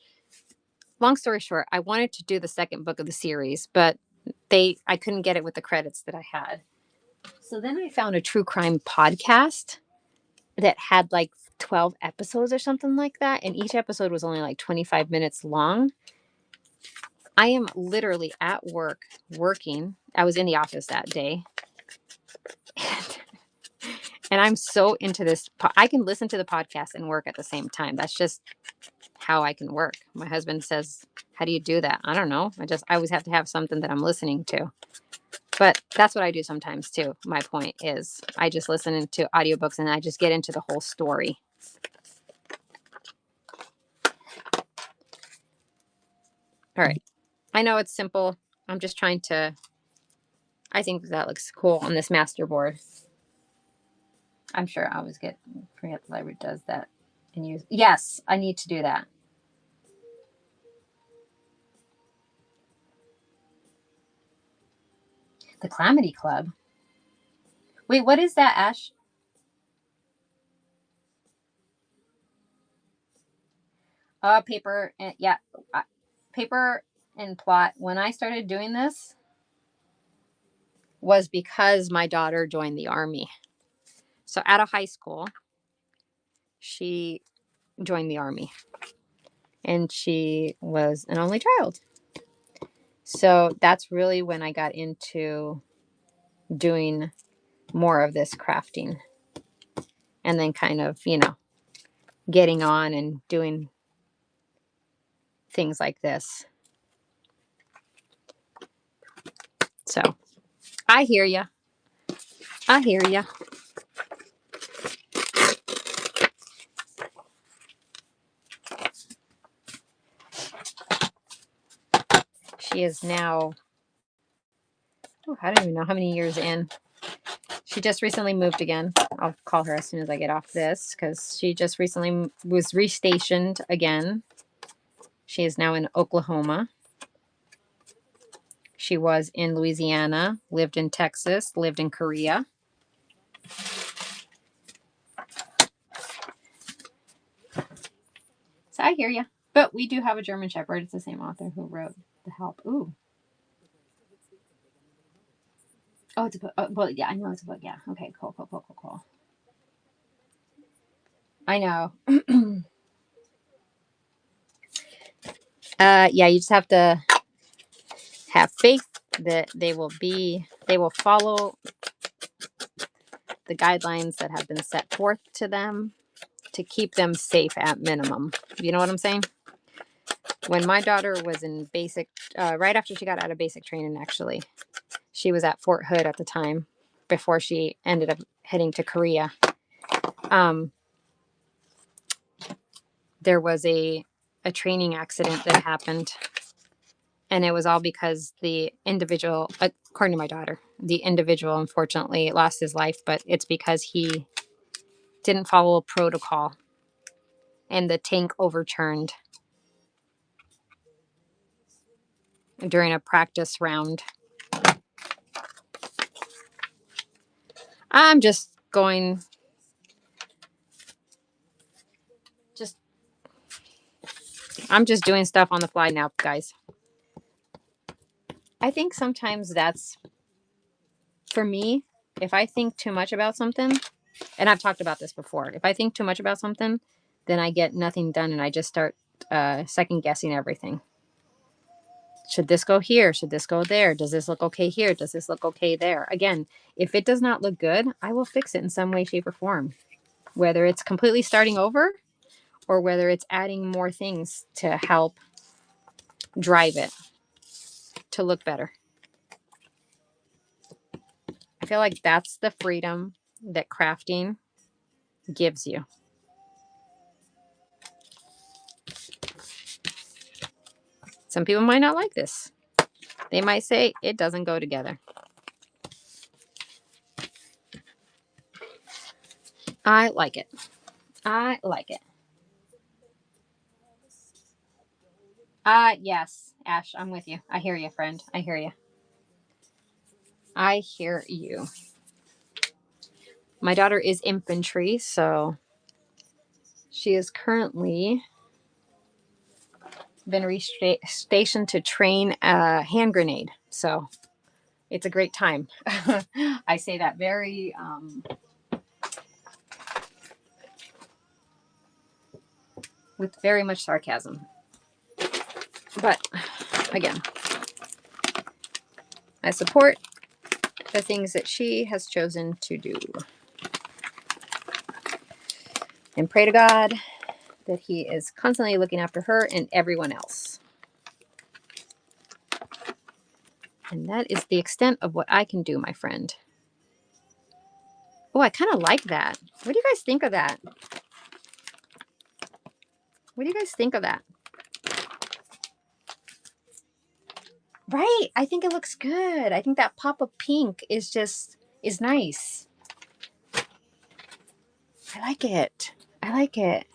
Long story short, I wanted to do the second book of the series, but I couldn't get it with the credits that I had. So then I found a true crime podcast that had like 12 episodes or something like that, and each episode was only like 25 minutes long. I am literally at work working. I was in the office that day. And I'm so into this. I can listen to the podcast and work at the same time. That's just how I can work. My husband says, "How do you do that?" I don't know. I always have to have something that I'm listening to. But that's what I do sometimes too. My point is I just listen to audiobooks and I just get into the whole story. All right. I know it's simple. I'm just trying to, I think that looks cool on this master board. I'm sure I always forget the library does that and use. Yes, I need to do that. The Calamity Club. Wait, what is that, Ash? Paper and yeah, paper and plot. When I started doing this, was because my daughter joined the army. So out of high school, she joined the army, and she was an only child. So that's really when I got into doing more of this crafting, and then kind of, getting on and doing things like this. So I hear you. I hear you. She is now, I don't even know how many years in. She just recently moved again. I'll call her as soon as I get off this because she just recently was restationed again. She is now in Oklahoma. She was in Louisiana, lived in Texas, lived in Korea. So I hear you. But we do have a German Shepherd. It's the same author who wrote The Help. Ooh. Oh, it's a book. Oh, well, yeah, I know it's a book. Yeah. Okay, cool. I know. Yeah, you just have to have faith that they will follow the guidelines that have been set forth to them to keep them safe at minimum. You know what I'm saying? When my daughter was in basic, right after she got out of basic training, actually, she was at Fort Hood at the time before she ended up heading to Korea. There was a training accident that happened, and it was all because the individual, according to my daughter, the individual unfortunately lost his life, but it's because he didn't follow a protocol and the tank overturned during a practice round. I'm just going, just, I'm just doing stuff on the fly now, guys. I think sometimes that's, for me, if I think too much about something, and I've talked about this before, if I think too much about something, then I get nothing done and I just start second guessing everything. Should this go here? Should this go there? Does this look okay here? Does this look okay there? Again, if it does not look good, I will fix it in some way, shape, or form. Whether it's completely starting over or whether it's adding more things to help drive it to look better. I feel like that's the freedom that crafting gives you. Some people might not like this. They might say it doesn't go together. I like it. I like it. Yes, Ash, I'm with you. I hear you, friend. I hear you. I hear you. My daughter is infantry, so she is currently been stationed to train a hand grenade. So it's a great time. I say that very with very much sarcasm. But again, I support the things that she has chosen to do. And pray to God that He is constantly looking after her and everyone else. And that is the extent of what I can do, my friend. Oh, I kind of like that. What do you guys think of that? What do you guys think of that? Right. I think it looks good. I think that pop of pink is nice. I like it. I like it.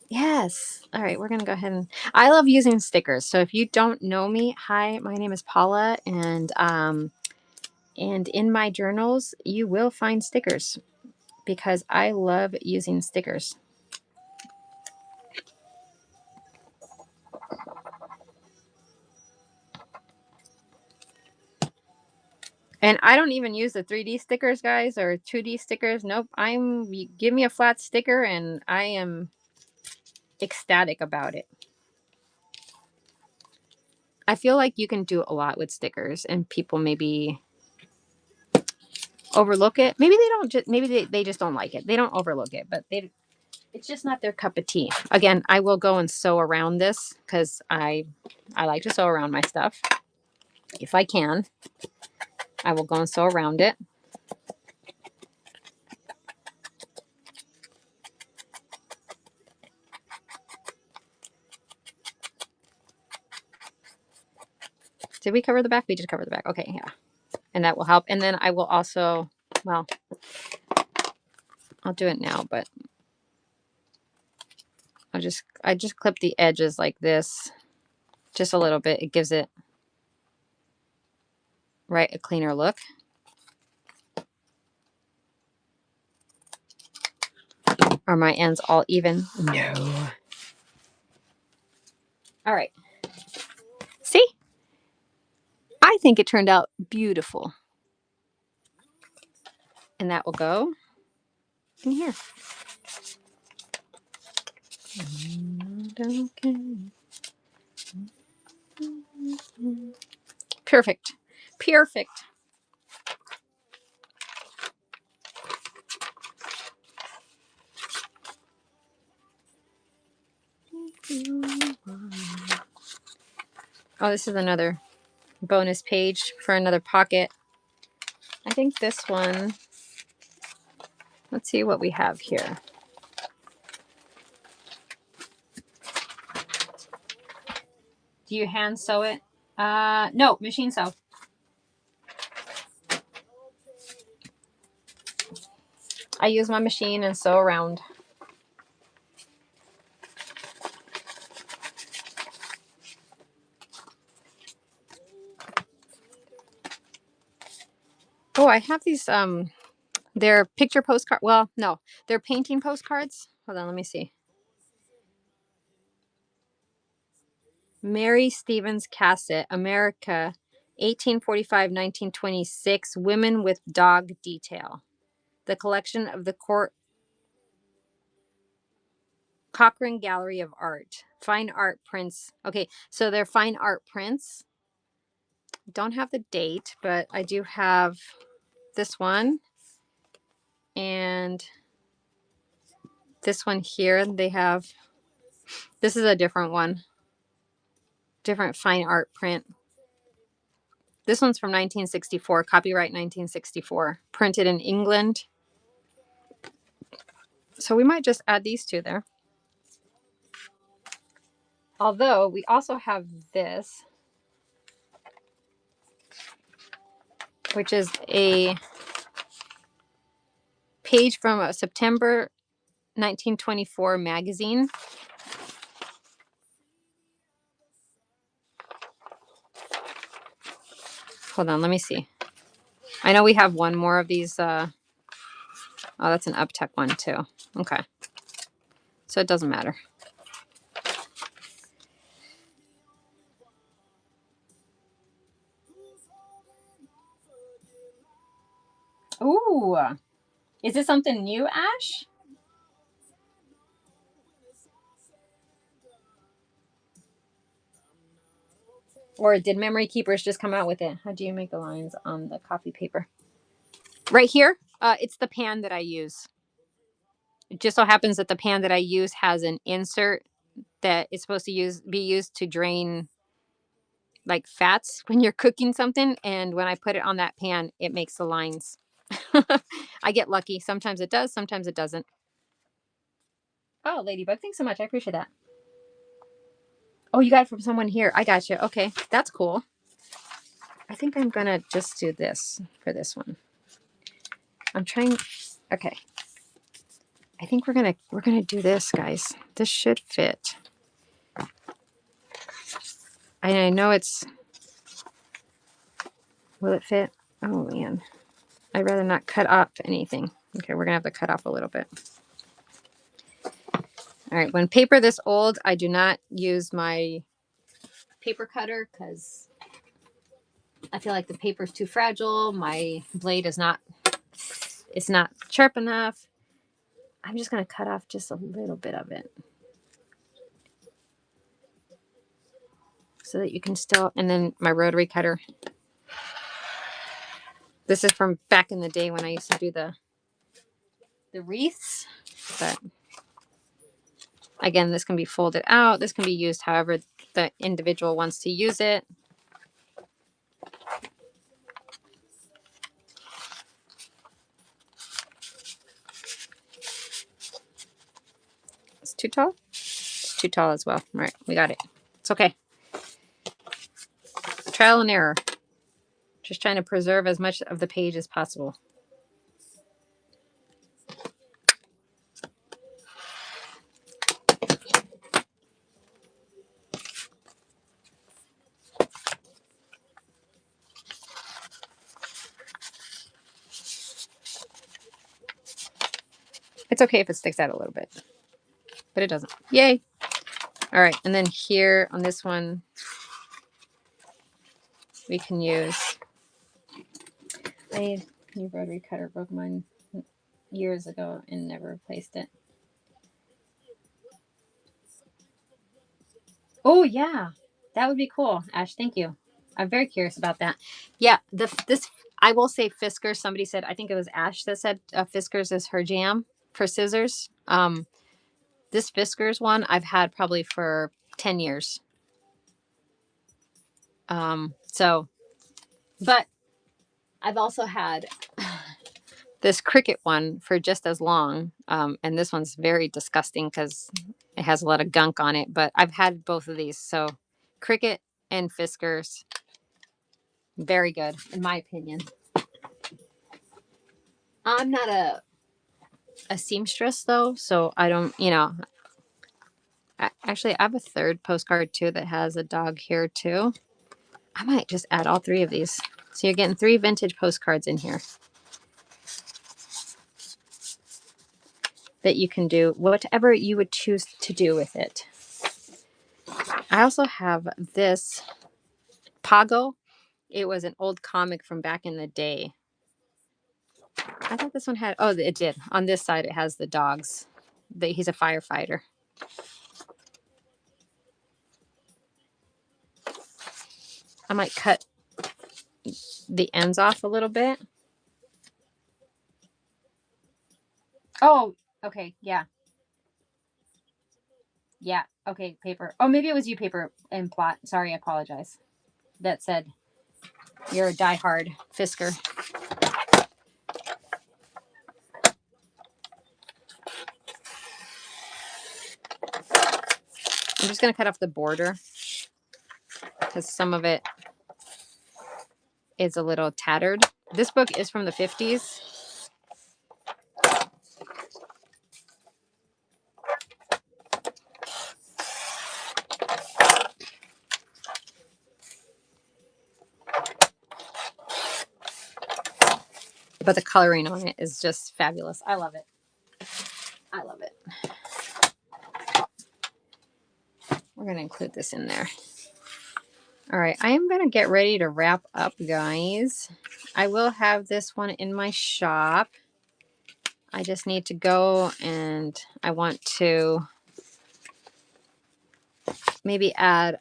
Yes. All right, we're going to go ahead and I love using stickers. So if you don't know me, hi, my name is Paula and in my journals you will find stickers because I love using stickers. And I don't even use the 3D stickers, guys, or 2D stickers. Nope. Give me a flat sticker and I am ecstatic about it. I feel like you can do a lot with stickers and people maybe overlook it. Maybe they don't just maybe they just don't like it. They don't overlook it, but it's just not their cup of tea. Again, I will go and sew around this because I like to sew around my stuff. If I can, I will go and sew around it. Did we cover the back? We did cover the back. Okay, yeah. And that will help. And then I will also, well, I'll do it now, but I just clip the edges like this just a little bit. It gives it a cleaner look. Are my ends all even? No. All right. See? I think it turned out beautiful. And that will go in here. Perfect. Perfect. Oh, this is another bonus page for another pocket. I think this one, let's see what we have here. Do you hand sew it? No, machine sew. I use my machine and sew around. Oh, I have these, they're picture postcard. Well, no, they're painting postcards. Hold on, let me see. Mary Stevens Cassett, America, 1845-1926, Women with Dog Detail. The collection of the Cochrane Gallery of Art. Fine art prints. Okay, so they're fine art prints. Don't have the date, but I do have this one and this one here. They have, this is a different one, different fine art print. This one's from 1964, copyright 1964, printed in England. So we might just add these two there. Although we also have this, which is a page from a September 1924 magazine. Hold on, let me see. I know we have one more of these. Oh, that's an Uptech one too. Okay. So it doesn't matter. Ooh. Is this something new, Ash? Or did Memory Keepers just come out with it? How do you make the lines on the copy paper? Right here, it's the pan that I use. It just so happens that the pan that I use has an insert that is supposed to be used to drain like fats when you're cooking something. And when I put it on that pan, it makes the lines. I get lucky. Sometimes it does, sometimes it doesn't. Oh, Ladybug, thanks so much. I appreciate that. Oh, you got it from someone here. I got you. Okay, that's cool. I think I'm gonna just do this for this one. I'm trying. Okay. I think we're gonna do this, guys. This should fit. I know it's. Will it fit? Oh man. I'd rather not cut off anything. Okay, we're gonna have to cut off a little bit. All right, when paper this old, I do not use my paper cutter because I feel like the paper is too fragile. My blade is not, it's not sharp enough. I'm just gonna cut off just a little bit of it so that you can still, and then my rotary cutter. This is from back in the day when I used to do the wreaths, but again, this can be folded out. This can be used however the individual wants to use it. It's too tall? It's too tall as well. All right, we got it. It's okay. Trial and error. Just trying to preserve as much of the page as possible. It's okay if it sticks out a little bit, but it doesn't. Yay. All right, and then here on this one, we can use a new rotary cutter. Broke mine years ago and never replaced it. Oh yeah, that would be cool, Ash. Thank you. I'm very curious about that. Yeah, this I will say Fiskars. Somebody said, I think it was Ash that said Fiskars is her jam for scissors. This Fiskars one I've had probably for 10 years. So, but I've also had this Cricut one for just as long. And this one's very disgusting because it has a lot of gunk on it, but I've had both of these. So Cricut and Fiskars, very good in my opinion. I'm not a seamstress though, so I don't, you know, actually I have a third postcard too that has a dog here too. I might just add all three of these. So you're getting 3 vintage postcards in here that you can do whatever you would choose to do with it. I also have this Pago. It was an old comic from back in the day. I thought this one had, oh, it did. On this side, it has the dogs. He's a firefighter. I might cut the ends off a little bit. Oh, okay. Yeah. Yeah. Okay. Paper. Oh, maybe it was you, Paper and Plot. Sorry. I apologize. That said, you're a diehard Fisker. I'm just going to cut off the border because some of it is a little tattered. This book is from the 50s. But the coloring on it is just fabulous. I love it. I love it. We're going to include this in there. All right, I am going to get ready to wrap up, guys. I will have this one in my shop. I just need to go and I want to maybe add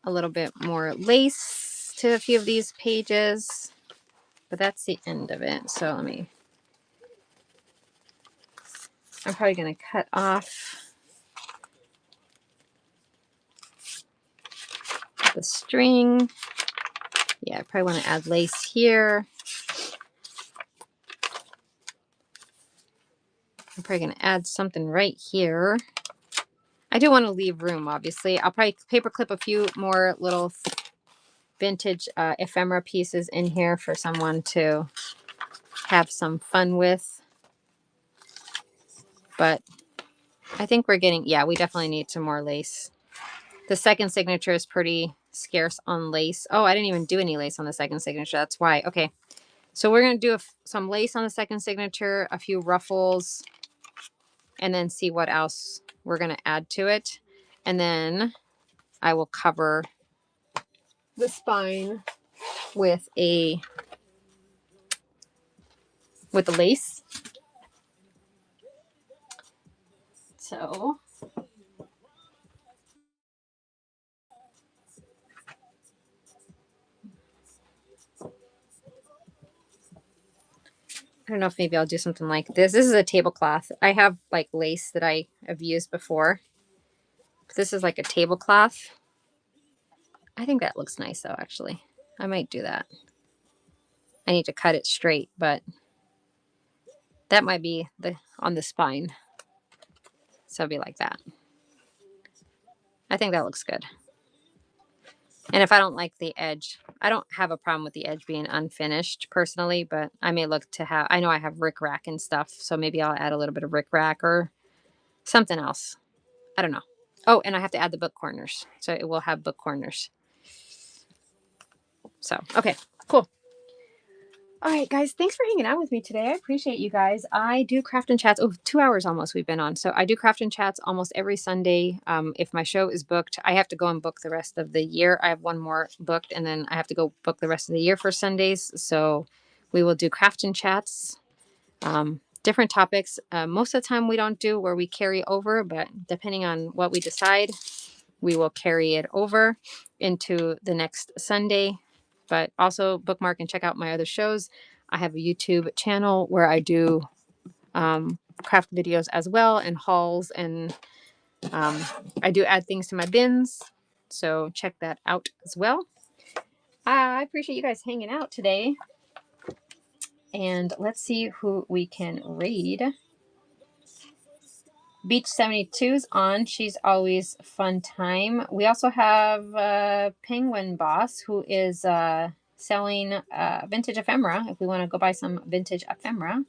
a little bit more lace to a few of these pages. But that's the end of it. So I'm probably going to cut off the string. Yeah, I probably want to add lace here. I'm probably going to add something right here. I do want to leave room, obviously. I'll probably paper clip a few more little vintage ephemera pieces in here for someone to have some fun with. But I think we're getting, yeah, we definitely need some more lace. The second signature is pretty scarce on lace. Oh, I didn't even do any lace on the second signature. That's why. Okay. So we're going to do some lace on the second signature, a few ruffles, and then see what else we're going to add to it. And then I will cover the spine with the lace. So I don't know if maybe I'll do something like this. This is a tablecloth. I have like lace that I have used before. This is like a tablecloth. I think that looks nice though, actually. I might do that. I need to cut it straight, but that might be on the spine. So it'll be like that. I think that looks good. And if I don't like the edge, I don't have a problem with the edge being unfinished personally, but I may look to have, I know I have rickrack and stuff, so maybe I'll add a little bit of rickrack or something else. I don't know. Oh, and I have to add the book corners. So it will have book corners. So, okay, cool. All right, guys, thanks for hanging out with me today. I appreciate you guys. I do craft and chats. Oh, 2 hours almost we've been on. So I do craft and chats almost every Sunday. If my show is booked, I have to go and book the rest of the year. I have one more booked, and then I have to go book the rest of the year for Sundays. So we will do craft and chats, different topics. Most of the time we don't do where we carry over, but depending on what we decide, we will carry it over into the next Sunday. But also bookmark and check out my other shows. I have a YouTube channel where I do craft videos as well and hauls, and I do add things to my bins. So check that out as well. I appreciate you guys hanging out today. And let's see who we can raid. Beach 72's on. She's always fun time. We also have Penguin Boss, who is selling vintage ephemera. If we want to go buy some vintage ephemera.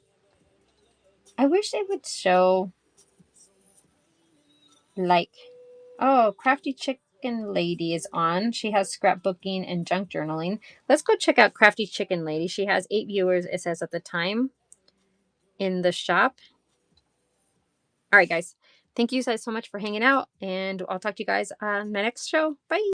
I wish they would show, like, oh, Crafty Chicken Lady is on. She has scrapbooking and junk journaling. Let's go check out Crafty Chicken Lady. She has 8 viewers, it says at the time, in the shop. All right, guys. Thank you guys so much for hanging out, and I'll talk to you guys on my next show. Bye.